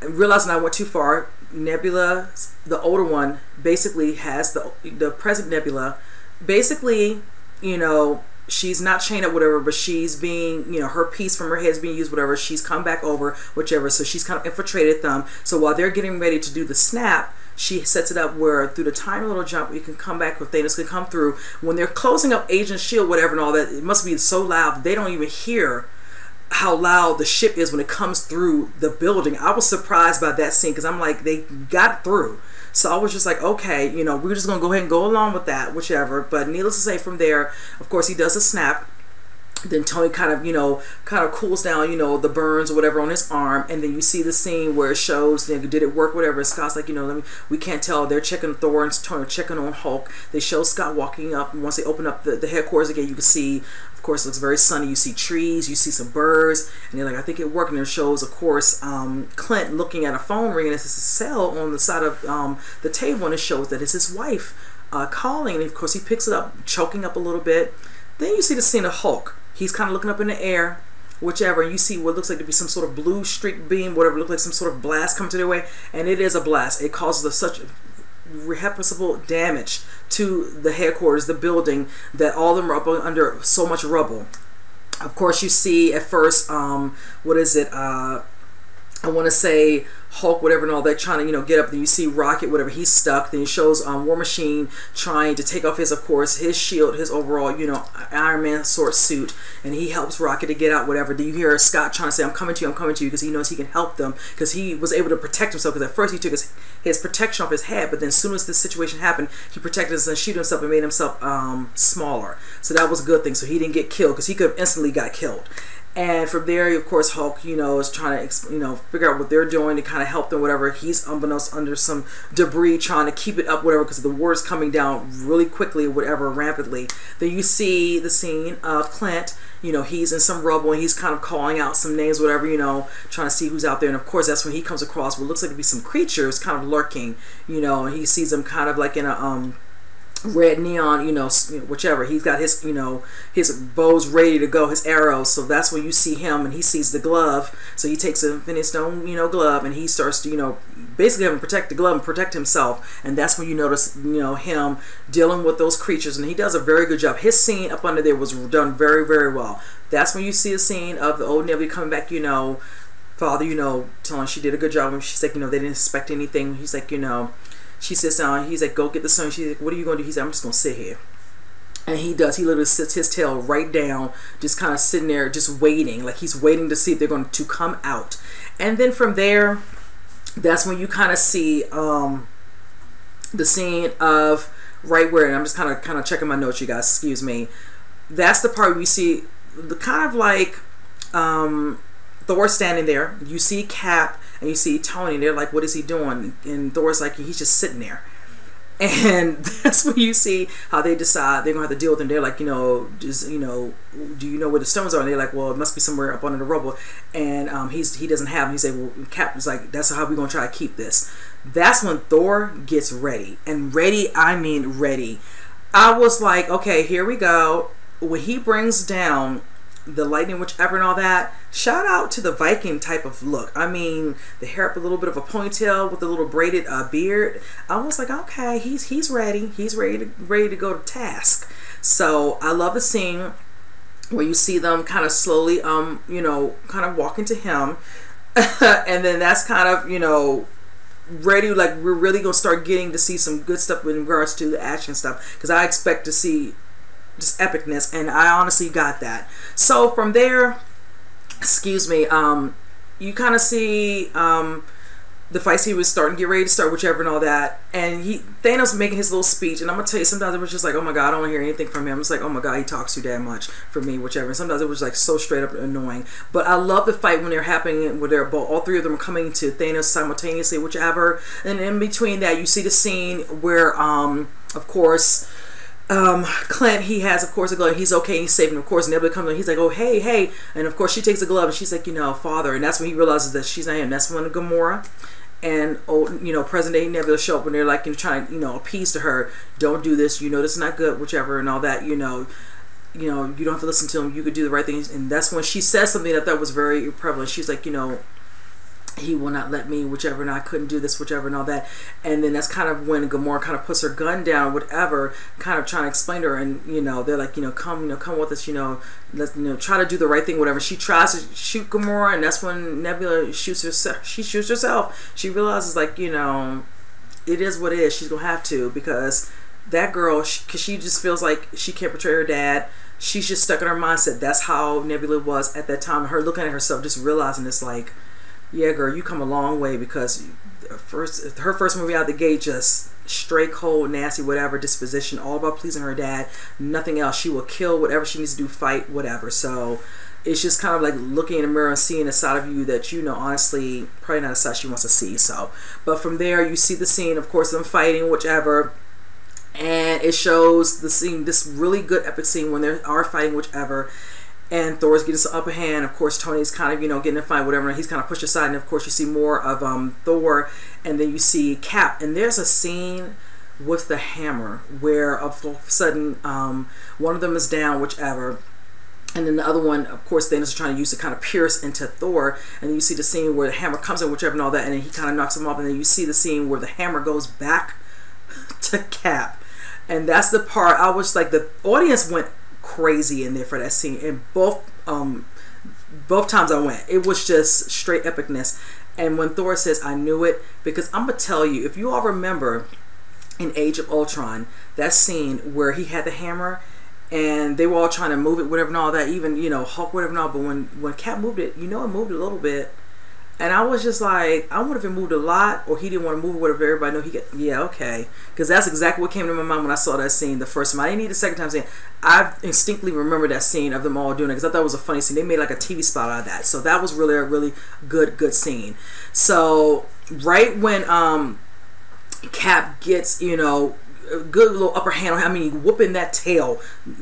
realizing I went too far. Nebula, the older one, basically has the present Nebula, basically, you know, she's not chained up, whatever, but she's being, you know, her piece from her head is being used, whatever. She's come back over, whichever. So she's kind of infiltrated them. So while they're getting ready to do the snap, she sets it up where through the tiny little jump, you can come back, or Thanos can come through. When they're closing up Agent Shield, whatever, and all that, it must be so loud they don't even hear how loud the ship is when it comes through the building. I was surprised by that scene because I'm like, they got through. So I was just like, okay, you know, we're just going to go ahead and go along with that, whichever. But needless to say, from there, of course, he does a snap. Then Tony kind of, you know, cools down, you know, the burns or whatever on his arm. And then you see the scene where it shows, you know, did it work, whatever. Scott's like, you know, we can't tell. They're checking Thor and Tony are checking on Hulk. They show Scott walking up. And once they open up the headquarters again, you can see, of course, it looks very sunny. You see trees, you see some birds. And they're like, I think it worked. And it shows, of course, Clint looking at a phone ring. And it's a cell on the side of the table. And it shows that it's his wife calling. And, of course, he picks it up, choking up a little bit. Then you see the scene of Hulk. He's kind of looking up in the air, whichever. You see what looks like to be some sort of blue streak beam, whatever, looks like some sort of blast coming to their way. And it is a blast. It causes such irreparable damage to the headquarters, the building, that all of them are up under so much rubble. Of course, you see at first, what is it? I want to say Hulk, whatever, and all that, trying to, you know, get up. Then you see Rocket, whatever, he's stuck. Then he shows War Machine trying to take off his, of course, his shield, his overall, you know, Iron Man sort of suit, and he helps Rocket to get out, whatever. Then you hear Scott trying to say, I'm coming to you, because he knows he can help them, because he was able to protect himself, because at first he took his protection off his head, but then as soon as this situation happened, he protected himself and shielded himself and made himself smaller. So that was a good thing. So he didn't get killed, because he could have instantly got killed. And from there, of course, Hulk, you know, is trying to, you know, figure out what they're doing to kind of help them, whatever. He's unbeknownst under some debris, trying to keep it up, whatever, because the war is coming down really quickly, whatever, rampantly. Then you see the scene of Clint, you know, he's in some rubble, and he's kind of calling out some names, whatever, you know, trying to see who's out there. And of course, that's when he comes across what looks like to be some creatures kind of lurking, you know, and he sees them kind of like in a, red neon, you know, whichever. He's got his, you know, his bows ready to go, his arrows. So that's when you see him, and he sees the glove. So he takes a Infinity Stone, you know, glove, and he starts to, you know, basically having to protect the glove and protect himself. And that's when you notice, you know, him dealing with those creatures, and he does a very good job. His scene up under there was done very, very well. That's when you see a scene of the old Nebula coming back, you know, father, you know, telling she did a good job. And she's like, you know, they didn't expect anything. He's like, you know, she sits down, he's like, go get the sun. She's like, what are you going to do? He's like, I'm just going to sit here. And he does. He literally sits his tail right down, just kind of sitting there, just waiting. Like he's waiting to see if they're going to come out. And then from there, that's when you kind of see the scene of right where, and I'm just kind of checking my notes, you guys, excuse me. That's the part where you see the kind of like Thor standing there. You see Cap and you see Tony, and they're like, what is he doing? And Thor's like, he's just sitting there. And that's when you see how they decide they're gonna have to deal with him. They're like, just do you know where the stones are? And they're like, well, it must be somewhere up under the rubble. And he doesn't have them. He said, well, Cap was like, that's how we're gonna try to keep this. That's when Thor gets ready, and ready, I mean ready. I was like, okay, here we go. When he brings down the lightning, whichever, and all that, shout out to the Viking type of look. I mean, the hair up a little bit of a ponytail with a little braided beard. I was like, okay, he's ready. He's ready to go to task. So I love the scene where you see them kind of slowly, kind of walking to him, and then that's kind of, ready, like we're really gonna start getting to see some good stuff in regards to the action stuff, because I expect to see just epicness, and I honestly got that. So from there, excuse me, you kind of see the fight scene was starting to get ready to start, whichever, and all that, and Thanos making his little speech, and I'm gonna tell you, sometimes it was just like, oh my god, I don't want to hear anything from him. It's like, oh my god, he talks too damn much for me, whichever. And sometimes it was like so straight up annoying. But I love the fight when they're happening, where they're both, all three of them are coming to Thanos simultaneously, whichever. And in between that, you see the scene where of course, Clint, he has, of course, a glove. He's okay. He's saving, of course. And everybody comes in. He's like, oh, hey. And of course, she takes a glove, and she's like, father. And that's when he realizes that she's not him. That's when Gamora and, present day Nebula show up, and they're like, trying to, appease to her. Don't do this. This is not good, whichever, and all that. You don't have to listen to him. You could do the right things. And that's when she says something that I thought was very prevalent. She's like, he will not let me, whichever, and I couldn't do this, whichever, and all that. And then that's kind of when Gamora kind of puts her gun down, whatever, kind of trying to explain to her, and they're like, come with us, let's try to do the right thing, whatever. She tries to shoot Gamora, and that's when Nebula shoots herself. She shoots herself. She realizes, like, it is what it is. She's gonna have to, because that girl, because she just feels like she can't portray her dad. She's just stuck in her mindset. That's how Nebula was at that time. Her looking at herself, just realizing it's like, yeah, girl, you come a long way, because her first movie out the gate, just straight, cold, nasty, whatever disposition, all about pleasing her dad, nothing else. She will kill whatever she needs to do, fight, whatever. So it's just kind of like looking in the mirror and seeing a side of you that, honestly, probably not a side she wants to see. So, but from there, you see the scene, of course, them fighting, whichever, and it shows the scene, this really good epic scene when they are fighting, whichever. And Thor's getting some upper hand. Of course, Tony's kind of, getting in a fight, whatever. And he's kind of pushed aside. And of course, you see more of Thor. And then you see Cap. And there's a scene with the hammer where all of a sudden one of them is down, whichever. And then the other one, of course, Thanos is trying to use to kind of pierce into Thor. And then you see the scene where the hammer comes in, whichever, and all that. And then he kind of knocks him off. And then you see the scene where the hammer goes back to Cap. And that's the part I was like, the audience went crazy in there for that scene, and both times I went, it was just straight epicness. And when Thor says, I knew it, because I'm gonna tell you, if you all remember in Age of Ultron, that scene where he had the hammer and they were all trying to move it, whatever, and all that, even Hulk, whatever, and all, but when Cap moved it, it moved a little bit. And I was just like, I wonder if it moved a lot, or he didn't want to move it, whatever. Everybody know he get, yeah, okay. Because that's exactly what came to my mind when I saw that scene the first time. I didn't need the second time seeing. I instinctively remember that scene of them all doing it, because I thought it was a funny scene. They made like a TV spot out of that. So that was really a really good scene. So right when Cap gets, a good little upper hand on him, I mean, whooping that tail,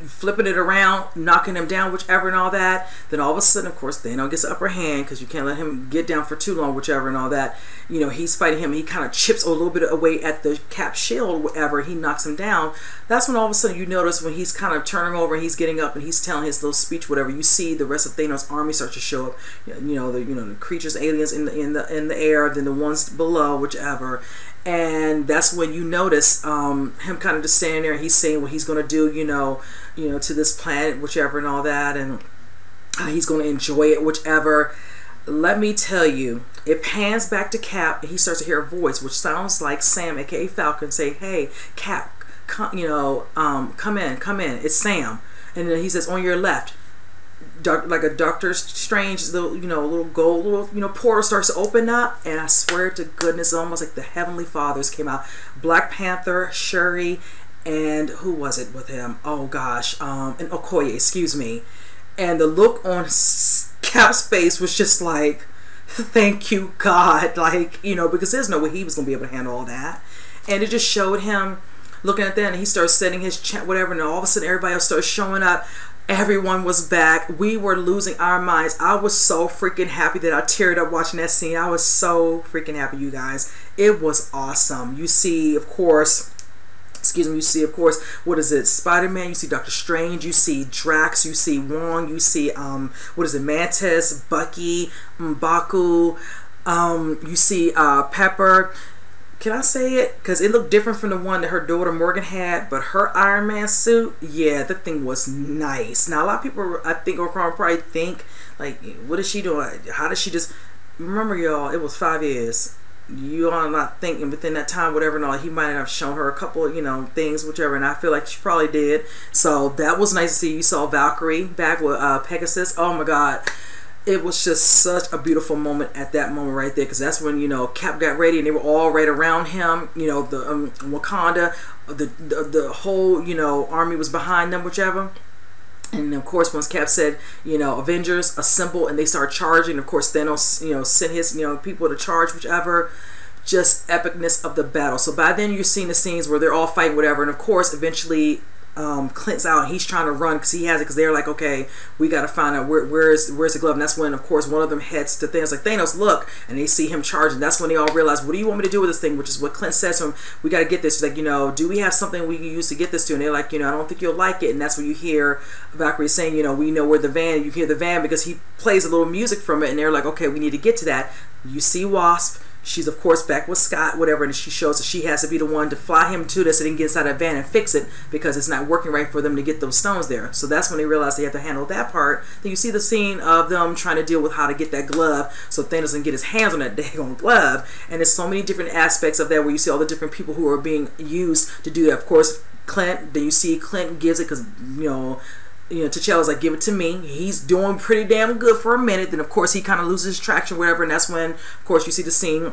flipping it around, knocking him down, whichever, and all that. Then all of a sudden, of course, Thanos gets the upper hand, because you can't let him get down for too long, whichever, and all that. He's fighting him. He kind of chips a little bit away at the Cap shield, whatever. He knocks him down. That's when all of a sudden you notice when he's kind of turning over and he's getting up and he's telling his little speech, whatever. You see the rest of Thanos' army start to show up. The creatures, aliens in the air, then the ones below, whichever. And that's when you notice him kind of just standing there, and he's saying what he's going to do, to this planet, whichever, and all that, and he's going to enjoy it, whichever. Let me tell you, it pans back to Cap, and he starts to hear a voice, which sounds like Sam, aka Falcon, say, "Hey, Cap, come in. It's Sam." And then he says, "On your left." Like a Doctor Strange, little gold, portal starts to open up, and I swear to goodness, it's almost like the Heavenly Fathers came out. Black Panther, Shuri, and who was it with him? Oh gosh, and Okoye, excuse me. And the look on Cap's face was just like, thank you, God, like, because there's no way he was gonna be able to handle all that. and it just showed him looking at that, and he starts setting his chat, whatever, and all of a sudden everybody else starts showing up. Everyone was back. We were losing our minds. I was so freaking happy that I teared up watching that scene. I was so freaking happy, you guys. It was awesome. You see, of course, you see, of course, what is it? Spider-Man, you see Doctor Strange, you see Drax, you see Wong, you see, what is it? Mantis, Bucky, M'Baku, you see, Pepper. Can I say it? Because it looked different from the one that her daughter Morgan had, but her Iron Man suit, yeah, that thing was nice. Now, a lot of people, I think, will probably think, like, what is she doing? How does she just... Remember, y'all, it was 5 years. You all not thinking within that time, whatever, and all, he might have shown her a couple of, you know, things, whichever, and I feel like she probably did. So that was nice to see. You saw Valkyrie back with Pegasus. Oh, my God. It was just such a beautiful moment at that moment right there, because that's when, you know, Cap got ready and they were all right around him. You know, the Wakanda, the whole, you know, army was behind them, whichever. And of course, once Cap said, you know, Avengers assemble, and they start charging. Of course, Thanos, you know, sent his, you know, people to charge, whichever. Just epicness of the battle. So by then you're seeing the scenes where they're all fighting, whatever. And of course, eventually, Clint's out, and he's trying to run because he has it, because they're like, okay, we got to find out where's the glove. And that's when, of course, one of them heads to Thanos, like, Thanos, look, and they see him charging. That's when they all realize, what do you want me to do with this thing? Which is what Clint says to him, we got to get this. He's like, you know, do we have something we can use to get this to? And they're like, you know, I don't think you'll like it. And that's when you hear Valkyrie saying, you know, we know where the van. You hear the van because he plays a little music from it, and they're like, okay, we need to get to that. You see Wasp. She's, of course, back with Scott, whatever, and she shows that she has to be the one to fly him to this, so they can get inside that van and fix it, because it's not working right for them to get those stones there. So that's when they realize they have to handle that part. Then you see the scene of them trying to deal with how to get that glove, so Thanos can get his hands on that daggone glove. And there's so many different aspects of that, where you see all the different people who are being used to do that. Of course, Clint, then you see Clint gives it, because, you know, T'Challa's like, give it to me. He's doing pretty damn good for a minute. Then, of course, he kind of loses his traction, whatever. And that's when, of course, you see the scene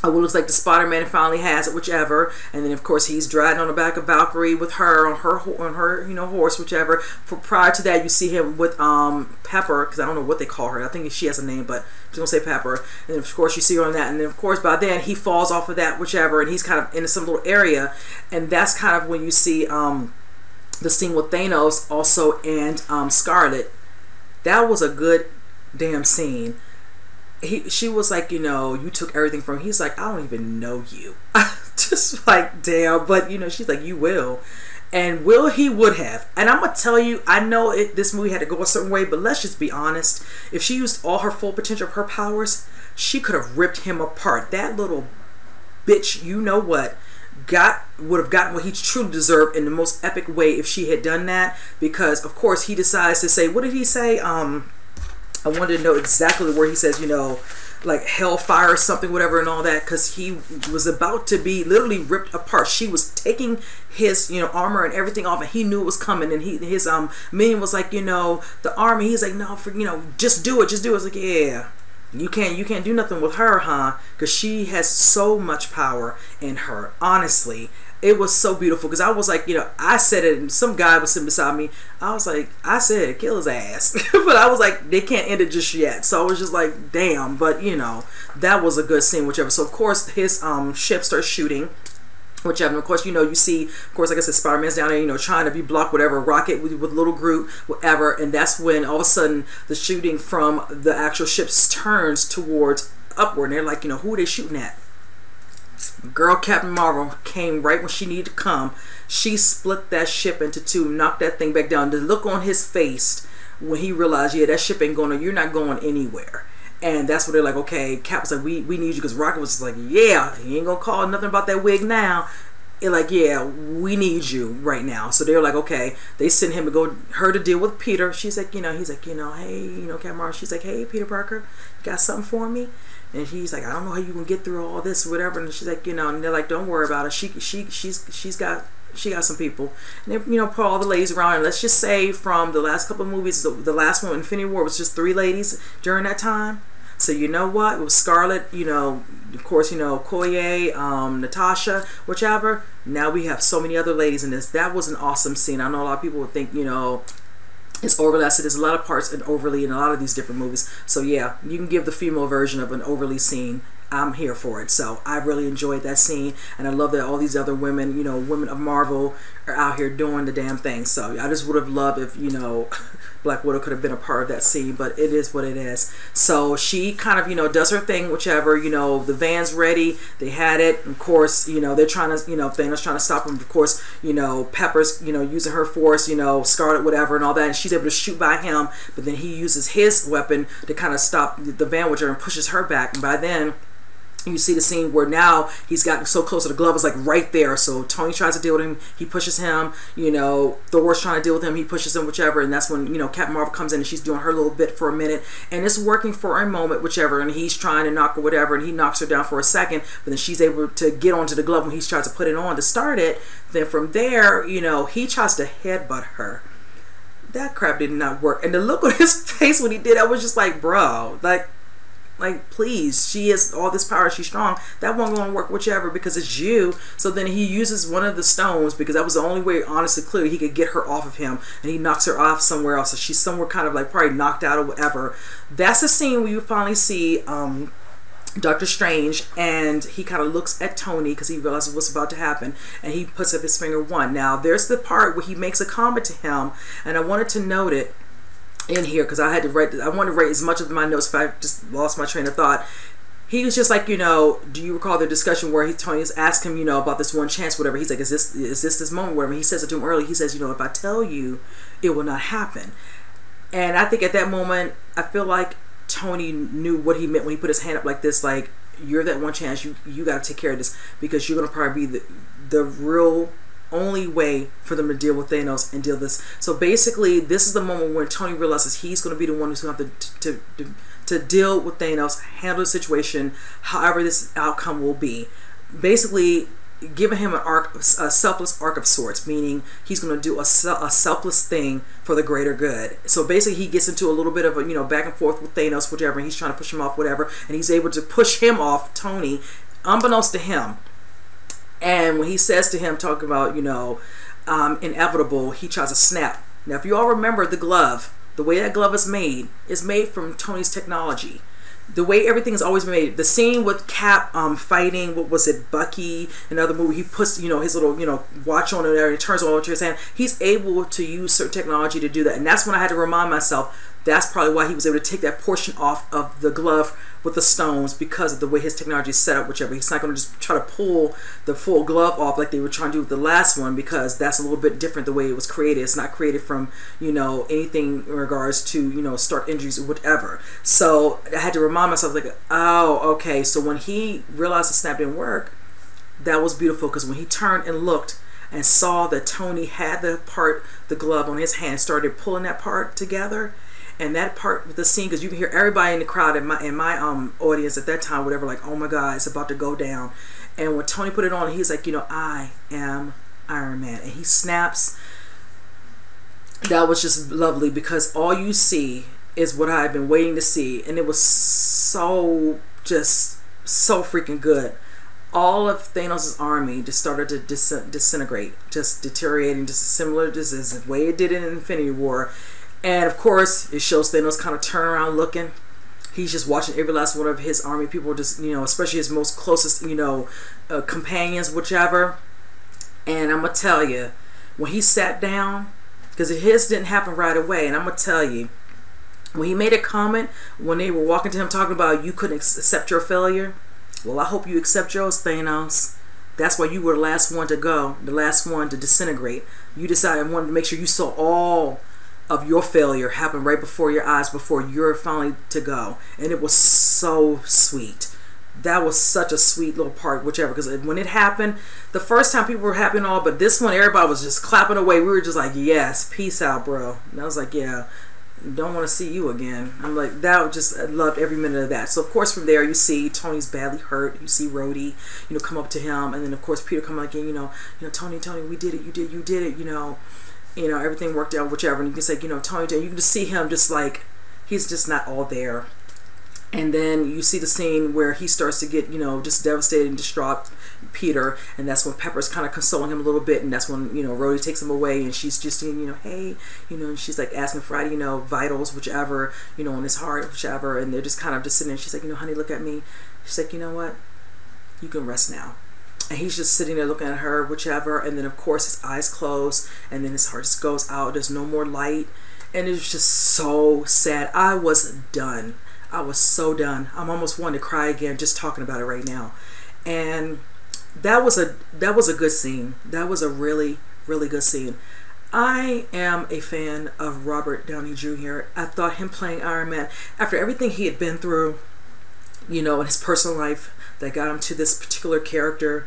of what looks like the Spider-Man finally has it, whichever. And then, of course, he's driving on the back of Valkyrie with her on her you know, horse, whichever. For prior to that, you see him with Pepper, because I don't know what they call her. I think she has a name, but I'm just gonna say Pepper. And then, of course, you see her on that. And then, of course, by then he falls off of that, whichever, and he's kind of in some little area. And that's kind of when you see the scene with Thanos also, and Scarlet. That was a good damn scene. She was like, you know, you took everything from him. He's like, I don't even know you. Just like, damn. But, you know, she's like, you will. And will he would have. And I'm going to tell you, I know this movie had to go a certain way, but let's just be honest. If she used all her full potential of her powers, she could have ripped him apart. That little bitch, you know what, would have gotten what he truly deserved in the most epic way if she had done that. Because, of course, he decides to say, what did he say? I wanted to know exactly where he says, you know, like hellfire or something, whatever, and all that, because he was about to be literally ripped apart. She was taking his, you know, armor and everything off, and he knew it was coming. And his minion was like, you know, the army. He's like, no, you know, just do it, just do it. It's like, yeah. You can't do nothing with her, huh? Because she has so much power in her. Honestly, it was so beautiful. Because I was like, you know, I said it, and some guy was sitting beside me. I was like, I said, kill his ass. But I was like, they can't end it just yet. So I was just like, damn. But, you know, that was a good scene, whichever. So, of course, his ship starts shooting, whichever. Of course, you know, you see, of course, like I said, Spider-Man's down there, you know, trying to be blocked, whatever, Rocket with little Groot, whatever. And that's when all of a sudden the shooting from the actual ships turns towards upward. And they're like, you know, who are they shooting at? Girl, Captain Marvel came right when she needed to come. She split that ship into two, knocked that thing back down. The look on his face when he realized, yeah, that ship ain't going, you're not going anywhere. And that's what they're like, okay, Cap was like, we need you, because Rocket was just like, yeah, he ain't gonna call nothing about that wig now. They're like, yeah, we need you right now. So they're like, okay, they send him to go, her to deal with Peter. She's like, you know, he's like, you know, hey, you know, Captain Marvel, she's like, hey, Peter Parker, you got something for me? And he's like, I don't know how you can get through all this or whatever. And she's like, you know, and they're like, don't worry about it. She's got some people. And they, you know, put all the ladies around. And let's just say from the last couple of movies, the last one, Infinity War, was just 3 ladies during that time. So you know what? It was Scarlet, you know, of course, you know, Koye, Natasha, whichever. Now we have so many other ladies in this. That was an awesome scene. I know a lot of people would think, you know, it's overly. I said there's a lot of parts in overly in a lot of these different movies. So yeah, you can give the female version of an overly scene I'm here for it. So I really enjoyed that scene, and I love that all these other women, you know, women of Marvel are out here doing the damn thing. So I just would have loved if, you know, Black Widow could have been a part of that scene, but it is what it is. So she kind of, you know, does her thing, whichever, you know, the van's ready, they had it, of course, you know, they're trying to, you know, Thanos trying to stop him, of course, you know, Pepper's, you know, using her force, you know, Scarlet, whatever, and all that, and she's able to shoot by him, but then he uses his weapon to kind of stop the van with her and pushes her back, and by then, you see the scene where now he's gotten so close to the glove is like right there. So Tony tries to deal with him, he pushes him, you know, Thor's trying to deal with him, he pushes him, whichever, and that's when, you know, Captain Marvel comes in and she's doing her little bit for a minute, and it's working for a moment, whichever, and he's trying to knock her, whatever, and he knocks her down for a second, but then she's able to get onto the glove when he tries to put it on to start it. Then from there, you know, he tries to headbutt her. That crap did not work, and the look on his face when he did, I was just like, bro, like, please, she has all this power, she's strong, that won't gonna work, whichever, because it's you. So then he uses one of the stones, because that was the only way, honestly, clearly, he could get her off of him, and he knocks her off somewhere else, so she's somewhere kind of like probably knocked out or whatever. That's the scene where you finally see Doctor Strange, and he kind of looks at Tony because he realizes what's about to happen, and he puts up his finger one. Now there's the part where he makes a comment to him, and I wanted to note it in here because I had to write, I wanted to write as much of my notes if I just lost my train of thought. He was just like, you know, do you recall the discussion where Tony's asked him, you know, about this one chance, whatever. He's like, is this moment, whatever. He says it to him early. He says, you know, if I tell you, it will not happen. And I think at that moment, I feel like Tony knew what he meant when he put his hand up like this, like, you're that one chance, you got to take care of this, because you're going to probably be the real only way for them to deal with Thanos and deal with this. So basically, this is the moment when Tony realizes he's going to be the one who's going to have to deal with Thanos, handle the situation, however this outcome will be. Basically, giving him an arc, a selfless arc of sorts, meaning he's going to do a selfless thing for the greater good. So basically, he gets into a little bit of a, you know, back and forth with Thanos, whichever, and he's trying to push him off, whatever, and he's able to push him off, Tony, unbeknownst to him. And when he says to him, talking about, you know, inevitable, he tries to snap. Now, if you all remember the glove, the way that glove is made from Tony's technology. The way everything is always made. The scene with Cap fighting, what was it, Bucky, another movie, he puts, you know, his little, you know, watch on it and he turns it over to his hand. He's able to use certain technology to do that. And that's when I had to remind myself, that's probably why he was able to take that portion off of the glove with the stones, because of the way his technology is set up, whichever. He's not going to just try to pull the full glove off like they were trying to do with the last one, because that's a little bit different the way it was created. It's not created from, you know, anything in regards to, you know, start injuries or whatever. So I had to remind myself, like, oh, okay. So when he realized the snap didn't work, that was beautiful, because when he turned and looked and saw that Tony had the glove on his hand, started pulling that part together. And that part with the scene, because you can hear everybody in the crowd in my audience at that time, whatever, like, oh my God, it's about to go down. And when Tony put it on, he's like, you know, I am Iron Man, and he snaps. That was just lovely, because all you see is what I've been waiting to see, and it was so freaking good. All of Thanos' army just started to disintegrate, just deteriorating, just similar to the way it did in Infinity War. And of course, it shows Thanos kind of turn around looking. He's just watching every last one of his army people, just, you know, especially his most closest, you know, companions, whichever. And I'm going to tell you, when he sat down, because his didn't happen right away, and I'm going to tell you, when he made a comment, when they were walking to him talking about you couldn't accept your failure, well, I hope you accept yours, Thanos. That's why you were the last one to go, the last one to disintegrate. You decided, I wanted to make sure you saw all of your failure happen right before your eyes, before you're finally to go. And it was so sweet. That was such a sweet little part, whichever, because when it happened, the first time people were happy and all, but this one, everybody was just clapping away. We were just like, yes, peace out, bro. And I was like, yeah, don't want to see you again. I'm like, that was just, I loved every minute of that. So of course from there you see Tony's badly hurt. You see Rhodey, you know, come up to him, and then of course Peter come like in, you know, Tony, we did it, you did it, you know, everything worked out, whichever. And you can say, you know, Tony, you can just see him just like, he's just not all there. And then you see the scene where he starts to get, you know, just devastated and distraught, Peter, and that's when Pepper's kind of consoling him a little bit, and that's when, you know, Rhodey takes him away, and she's just, you know, hey, you know, and she's like asking for, vitals, whichever, you know, in his heart, whichever, and they're just kind of just sitting there, and she's like, you know, honey, look at me, She's like, you know what? You can rest now. And he's just sitting there looking at her, whichever. And then, of course, his eyes close. And then his heart just goes out. There's no more light. And it was just so sad. I was done. I was so done. I'm almost wanting to cry again just talking about it right now. And that was a good scene. That was a really, really good scene. I am a fan of Robert Downey Jr. I thought him playing Iron Man, after everything he had been through, you know, in his personal life that got him to this particular character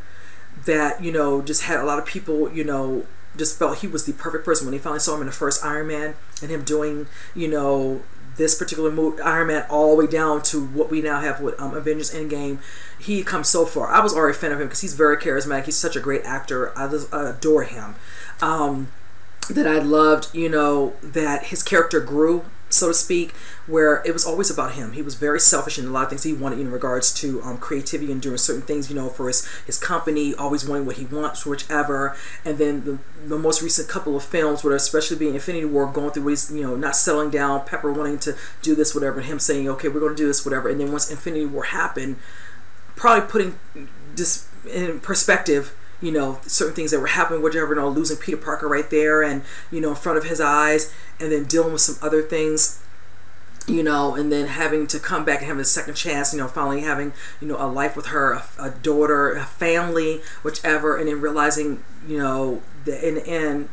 that, you know, just had a lot of people, you know, just felt he was the perfect person when they finally saw him in the first Iron Man, and him doing, you know, this particular movie, Iron Man, all the way down to what we now have with Avengers Endgame. He comes so far. I was already a fan of him because he's very charismatic. He's such a great actor. I just adore him. That I loved, you know, that his character grew, so to speak, where it was always about him. He was very selfish in a lot of things he wanted in regards to creativity and doing certain things, you know, for his company, always wanting what he wants, whichever. And then the most recent couple of films, where especially being Infinity War, going through what he's, you know, not settling down, Pepper wanting to do this, whatever, and him saying, okay, we're going to do this, whatever. And then once Infinity War happened, probably putting this in perspective, you know, certain things that were happening, whatever, you know, losing Peter Parker right there and, you know, in front of his eyes, and then dealing with some other things, you know, and then having to come back and having a second chance, you know, finally having, you know, a life with her, a daughter, a family, whichever, and then realizing, you know, that in the end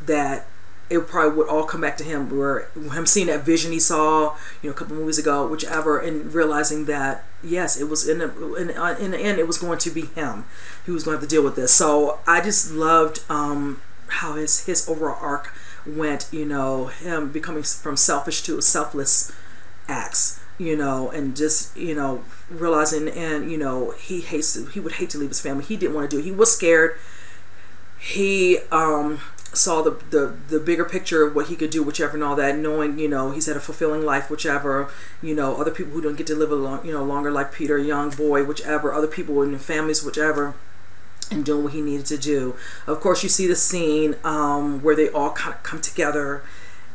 that it probably would all come back to him, where him seeing that vision he saw, you know, a couple movies ago, whichever, and realizing that yes, it was in the end it was going to be him who was going to have to deal with this. So I just loved how his overall arc went, you know, him becoming from selfish to selfless acts, you know, and just, you know, realizing, and, you know, he would hate to leave his family. He didn't want to do it. He was scared. He saw the bigger picture of what he could do, whichever, and all that, knowing, you know, he's had a fulfilling life, whichever, you know, other people who don't get to live a long, you know, longer, like Peter, young boy, whichever, other people in the families, whichever, and doing what he needed to do. Of course, you see the scene where they all kind of come together,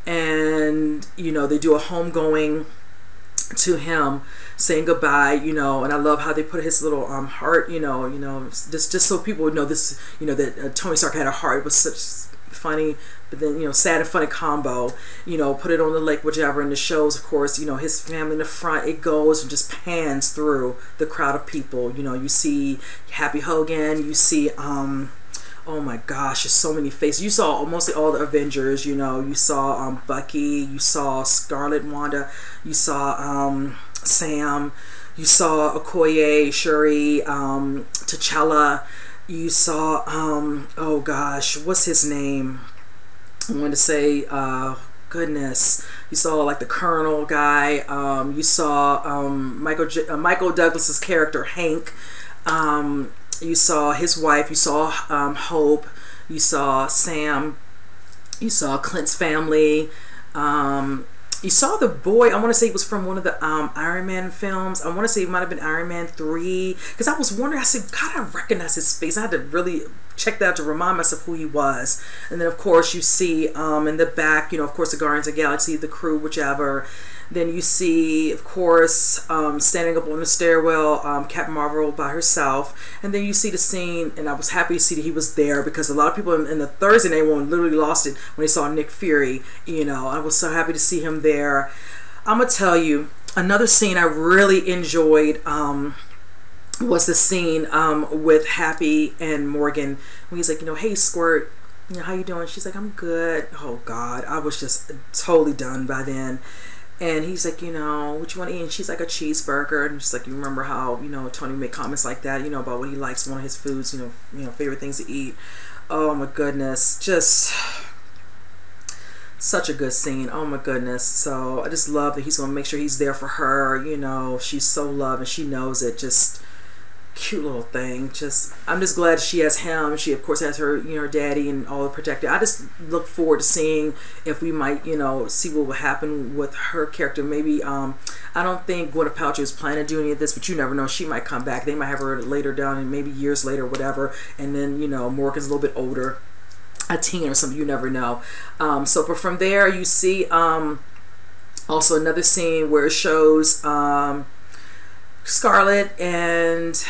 and, you know, they do a homegoing to him, saying goodbye, you know, and I love how they put his little heart, you know, just so people would know this, you know, that Tony Stark had a heart. It was such funny, but then, you know, sad and funny combo, you know, put it on the lake, whichever, and the shows, of course, you know, his family in the front, it goes and just pans through the crowd of people. You know, you see Happy Hogan, you see oh my gosh, there's so many faces. You saw mostly all the Avengers, you know, you saw Bucky, you saw Scarlet Wanda, you saw Sam, you saw Okoye, Shuri, T'Challa, you saw oh gosh, what's his name? I wanted to say goodness, you saw like the Colonel guy, you saw Michael Douglas's character Hank, you saw his wife, you saw Hope, you saw Sam, you saw Clint's family, you saw the boy, I want to say it was from one of the Iron Man films. I want to say it might have been Iron Man 3, because I was wondering, I said, God, I recognize his face. I had to really check that out to remind myself who he was. And then, of course, you see in the back, you know, of course, the Guardians of the Galaxy, the crew, whichever. Then you see, of course, standing up on the stairwell, Captain Marvel by herself. And then you see the scene, and I was happy to see that he was there, because a lot of people in the Thursday night one literally lost it when they saw Nick Fury. You know, I was so happy to see him there. I'm going to tell you, another scene I really enjoyed was the scene with Happy and Morgan, when he's like, you know, hey, Squirt, you know, how you doing? She's like, I'm good. Oh, God, I was just totally done by then. And he's like, you know, what you want to eat? And she's like, a cheeseburger. And she's like, you remember how, you know, Tony made comments like that, you know, about what he likes, one of his foods, you know, favorite things to eat. Oh my goodness, just such a good scene. Oh my goodness. So I just love that he's going to make sure he's there for her. You know, she's so loved and she knows it. Just cute little thing. I'm just glad she has him. She of course has her, you know, her daddy and all the protector. I just look forward to seeing if we might, you know, see what will happen with her character. Maybe I don't think Gwyneth Paltrow is planning to do any of this, but you never know. She might come back. They might have her later down, and maybe years later, whatever. And then, you know, Morgan's a little bit older, a teen or something. You never know. So, but from there, you see also another scene where it shows Scarlett and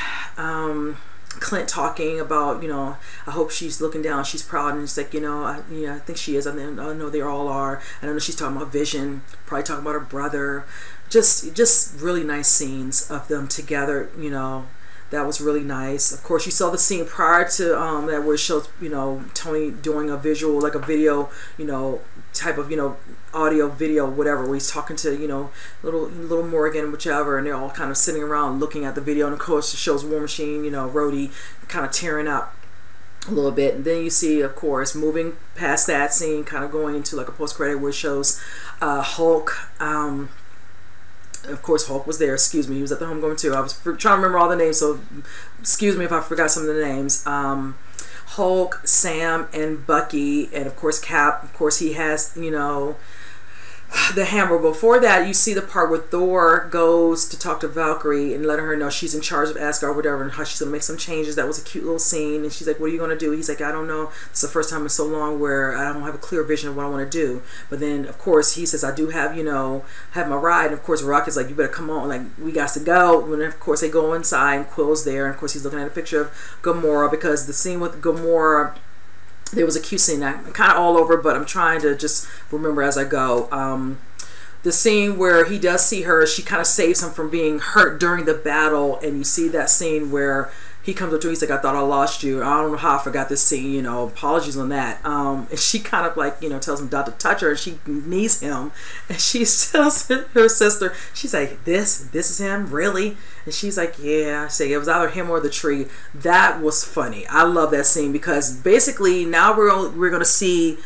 Clint talking about, you know, I hope she's looking down, she's proud, and it's like, you know, I think she is. I know they all are. I know she's talking about Vision, probably talking about her brother. Just really nice scenes of them together, you know. That was really nice. Of course, you saw the scene prior to that where it shows, you know, Tony doing a visual, like a video, you know, type of, you know, audio, video, whatever, where he's talking to, you know, little Morgan, whichever, and they're all kind of sitting around looking at the video. And of course, it shows War Machine, you know, Rhodey kind of tearing up a little bit. And then you see, of course, moving past that scene, kind of going into like a post-credit where it shows Hulk. Of course, Hulk was there. Excuse me, he was at the homegoing too. I was trying to remember all the names, so excuse me if I forgot some of the names. Hulk, Sam, and Bucky, and of course Cap. Of course, he has, you know, the hammer. Before that, you see the part where Thor goes to talk to Valkyrie and letting her know she's in charge of Asgard, or whatever, and how she's gonna make some changes. That was a cute little scene. And she's like, "What are you gonna do?" He's like, "I don't know. It's the first time in so long where I don't have a clear vision of what I want to do." But then, of course, he says, "I do have, you know, have my ride." And of course, Rocket's like, "You better come on. Like, we got to go." And of course, they go inside, and Quill's there, and of course, he's looking at a picture of Gamora, because the scene with Gamora, there was a cute scene. I'm kind of all over, but I'm trying to just remember as I go. The scene where he does see her, she kind of saves him from being hurt during the battle, and you see that scene where he comes up to her, he's like, "I thought I lost you. I don't know how I forgot this scene, you know, apologies on that." And she kind of like, you know, tells him not to touch her, and she knees him, and she tells her sister, she's like, this is him, really? And she's like, "Yeah." I say it was either him or the tree. That was funny. I love that scene, because basically now we're gonna see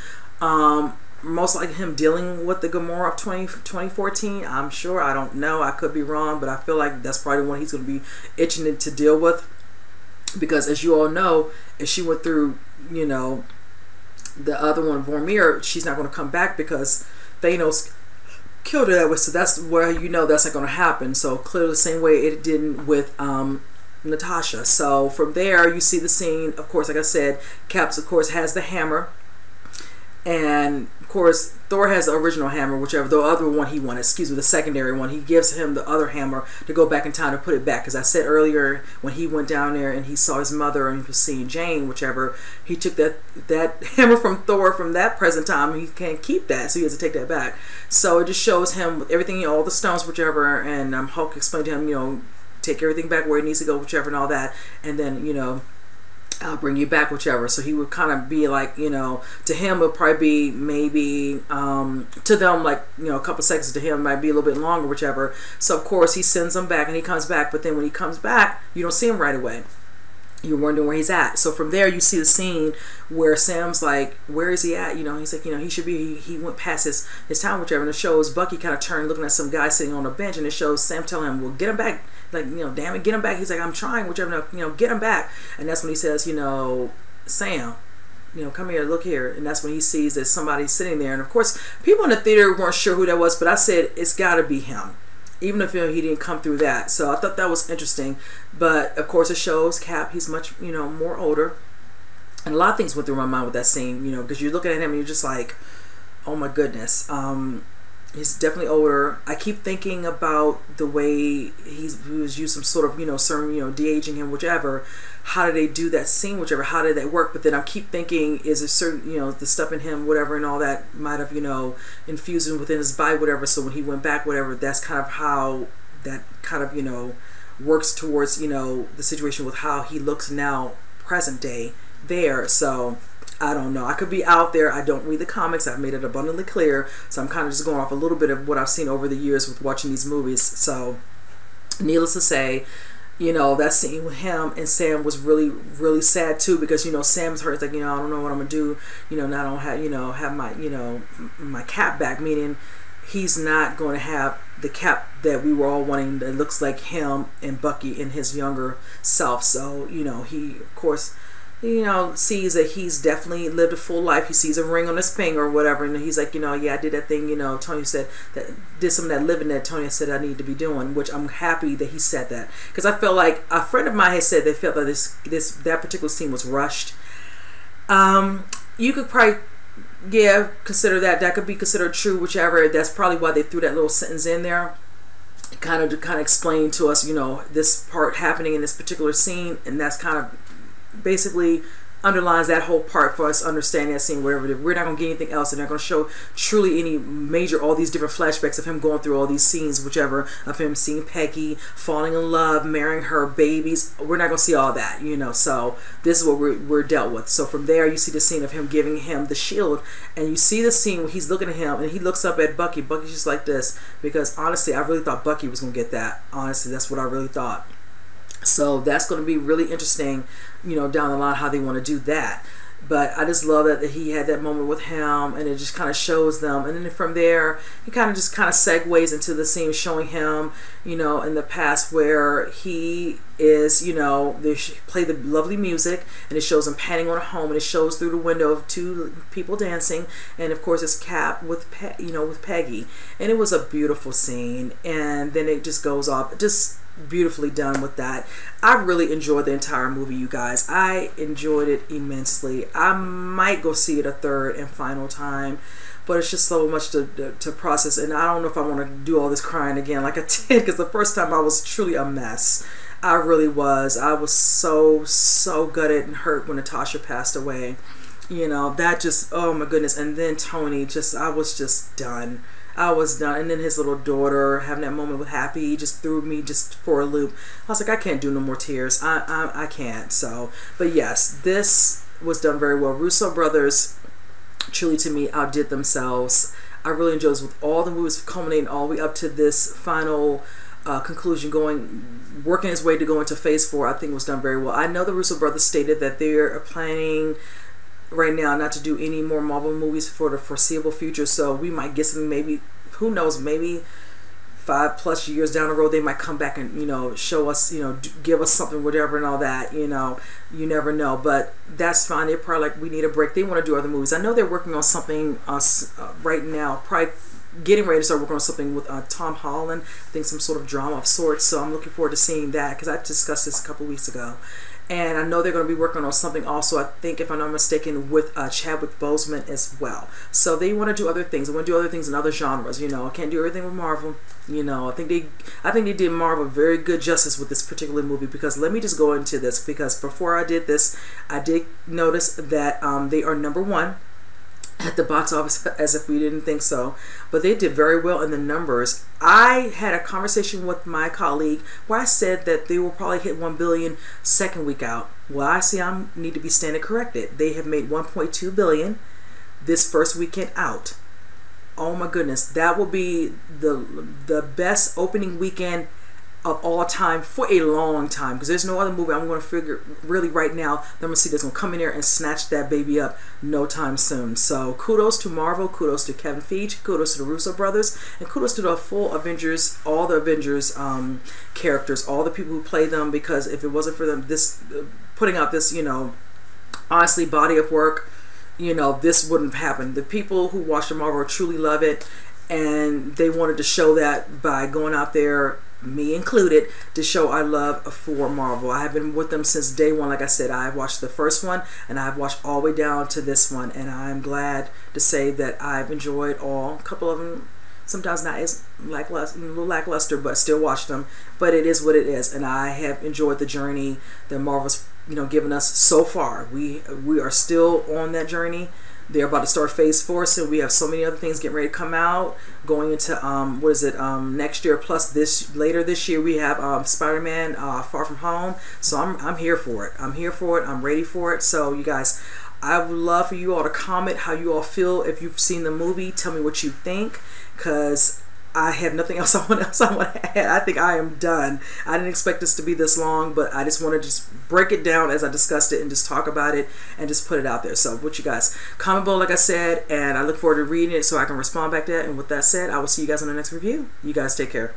most likely him dealing with the Gamora of 2014. I'm sure. I don't know. I could be wrong, but I feel like that's probably one he's going to be itching to deal with, because as you all know, if she went through, you know, the other one, Vormir, she's not going to come back because Thanos killed her that way. So that's where, you know, that's not going to happen. So clearly the same way it didn't with Natasha. So from there you see the scene, of course, like I said, Caps of course has the hammer, and of course Thor has the original hammer, whichever the other one he wanted, excuse me, the secondary one. He gives him the other hammer to go back in time to put it back, because I said earlier when he went down there and he saw his mother and he was seeing Jane, whichever, he took that hammer from Thor from that present time, and he can't keep that, so he has to take that back. So it just shows him with everything, all the stones, whichever, and Hulk explained to him, you know, take everything back where it needs to go, whichever, and all that, and then, you know, I'll bring you back, whichever. So he would kind of be like, you know, to him it would probably be maybe to them like, you know, a couple seconds. To him it might be a little bit longer, whichever. So of course he sends them back and he comes back, but then when he comes back you don't see him right away. You're wondering where he's at. So from there you see the scene where Sam's like, where is he at? You know, he's like, you know, he should be, he went past his time, whichever. And it shows Bucky kind of turned looking at some guy sitting on a bench, and it shows Sam telling him, well, get him back. Like, you know, damn it, get him back. He's like, I'm trying, whichever, no, you know, get him back. And that's when he says, you know, Sam, you know, come here, look here. And that's when he sees that somebody's sitting there. And of course, people in the theater weren't sure who that was, but I said, it's got to be him, even if, you know, he didn't come through that. So I thought that was interesting. But of course it shows Cap, he's much, you know, more older. And a lot of things went through my mind with that scene, you know, because you're looking at him and you're just like, oh my goodness. He's definitely older. I keep thinking about the way he was used some sort of, you know, certain, you know, de-aging him, whichever. How did they do that scene, whichever? How did that work? But then I keep thinking, is it certain, you know, the stuff in him, whatever, and all that might have, you know, infused him within his body, whatever. So when he went back, whatever, that's kind of how that kind of, you know, works towards, you know, the situation with how he looks now, present day there. So I don't know. I could be out there. I don't read the comics. I've made it abundantly clear. So I'm kind of just going off a little bit of what I've seen over the years with watching these movies. So needless to say, you know, that scene with him and Sam was really, really sad too, because, you know, Sam's hurt. It's like, you know, I don't know what I'm going to do. You know, now I don't have, you know, have my, you know, my Cap back, meaning he's not going to have the Cap that we were all wanting, that looks like him and Bucky in his younger self. So, you know, he, of course, you know, sees that he's definitely lived a full life. He sees a ring on his finger or whatever, and he's like, you know, yeah, I did that thing, you know, Tony said that, did some of that living that Tony said I need to be doing, which I'm happy that he said that, because I feel like a friend of mine had said they felt that that particular scene was rushed. You could probably, yeah, consider that could be considered true, whichever. That's probably why they threw that little sentence in there. kind of explain to us, you know, this part happening in this particular scene, and that's kind of basically underlines that whole part for us understanding that scene. Wherever we're not going to get anything else, and they're going to show truly any major, all these different flashbacks of him going through all these scenes, whichever, of him seeing Peggy, falling in love, marrying her, babies. We're not going to see all that, you know. So this is what we're dealt with. So from there, you see the scene of him giving him the shield, and you see the scene where he's looking at him, and he looks up at Bucky. Bucky's just like this, because honestly, I really thought Bucky was going to get that. Honestly, that's what I really thought. So that's going to be really interesting, you know, down the line how they want to do that. But I just love that he had that moment with him, and it just kind of shows them. And then from there, he kind of segues into the scene showing him, you know, in the past where he is, you know, they play the lovely music, and it shows him panning on a home, and it shows through the window of two people dancing, and of course it's Cap with with Peggy, and it was a beautiful scene. And then it just goes off, just beautifully done with that. I really enjoyed the entire movie, you guys. I enjoyed it immensely. I might go see it a third and final time, but it's just so much to process, and I don't know if I want to do all this crying again like I did, because the first time I was truly a mess. I really was. I was so gutted and hurt when Natasha passed away. You know, that just, oh my goodness. And then Tony, I was just done. I was done. And then his little daughter having that moment with Happy just threw me just for a loop. I was like, I can't do no more tears. I can't. So, but yes, this was done very well. Russo brothers truly, to me, outdid themselves. I really enjoyed this, with all the movies culminating all the way up to this final conclusion, working its way to go into phase 4. I think was done very well. I know the Russo brothers stated that they're planning right now not to do any more Marvel movies for the foreseeable future, so we might get something, maybe, who knows, maybe 5+ years down the road they might come back and, you know, show us, you know, give us something, whatever, and all that, you know. You never know, but that's fine. They're probably like, we need a break. They want to do other movies. I know they're working on something right now, probably getting ready to start working on something with Tom Holland. I think some sort of drama of sorts, so I'm looking forward to seeing that, because I discussed this a couple weeks ago. And I know they're going to be working on something also, I think, if I'm not mistaken, with Chadwick Boseman as well. So they want to do other things. They want to do other things in other genres. You know, I can't do everything with Marvel. You know, I think they did Marvel very good justice with this particular movie, because let me just go into this, because before I did this, I did notice that they are #1 at the box office, as if we didn't think so, but they did very well in the numbers. I had a conversation with my colleague where I said that they will probably hit 1 billion second week out. Well, I see I need to be standing corrected. They have made 1.2 billion this first weekend out. Oh my goodness, that will be the best opening weekend of all time for a long time, because there's no other movie I'm going to figure really right now that I'm going to see that's going to come in there and snatch that baby up no time soon. So kudos to Marvel, kudos to Kevin Feige, kudos to the Russo brothers, and kudos to the full Avengers, all the Avengers characters, all the people who play them, because if it wasn't for them putting out this, you know, honestly, body of work, you know, this wouldn't have happened. The people who watch the Marvel truly love it, and they wanted to show that by going out there, me included, to show I love for Marvel. I have been with them since day one. Like I said, I've watched the first one, and I've watched all the way down to this one, and I'm glad to say that I've enjoyed all. A couple of them sometimes not as lackluster, but still watch them. But it is what it is, and I have enjoyed the journey that Marvel's, you know, given us so far. We are still on that journey. They're about to start phase 4, so we have so many other things getting ready to come out, going into next year, plus later this year we have Spider-Man Far From Home. So I'm here for it. I'm here for it. I'm ready for it. So you guys, I would love for you all to comment how you all feel if you've seen the movie. Tell me what you think, because I have nothing else I want to add. I think I am done. I didn't expect this to be this long, but I just want to just break it down as I discussed it and just talk about it and just put it out there. So what you guys, comment below like I said, and I look forward to reading it so I can respond back to that. And with that said, I will see you guys on the next review. You guys take care.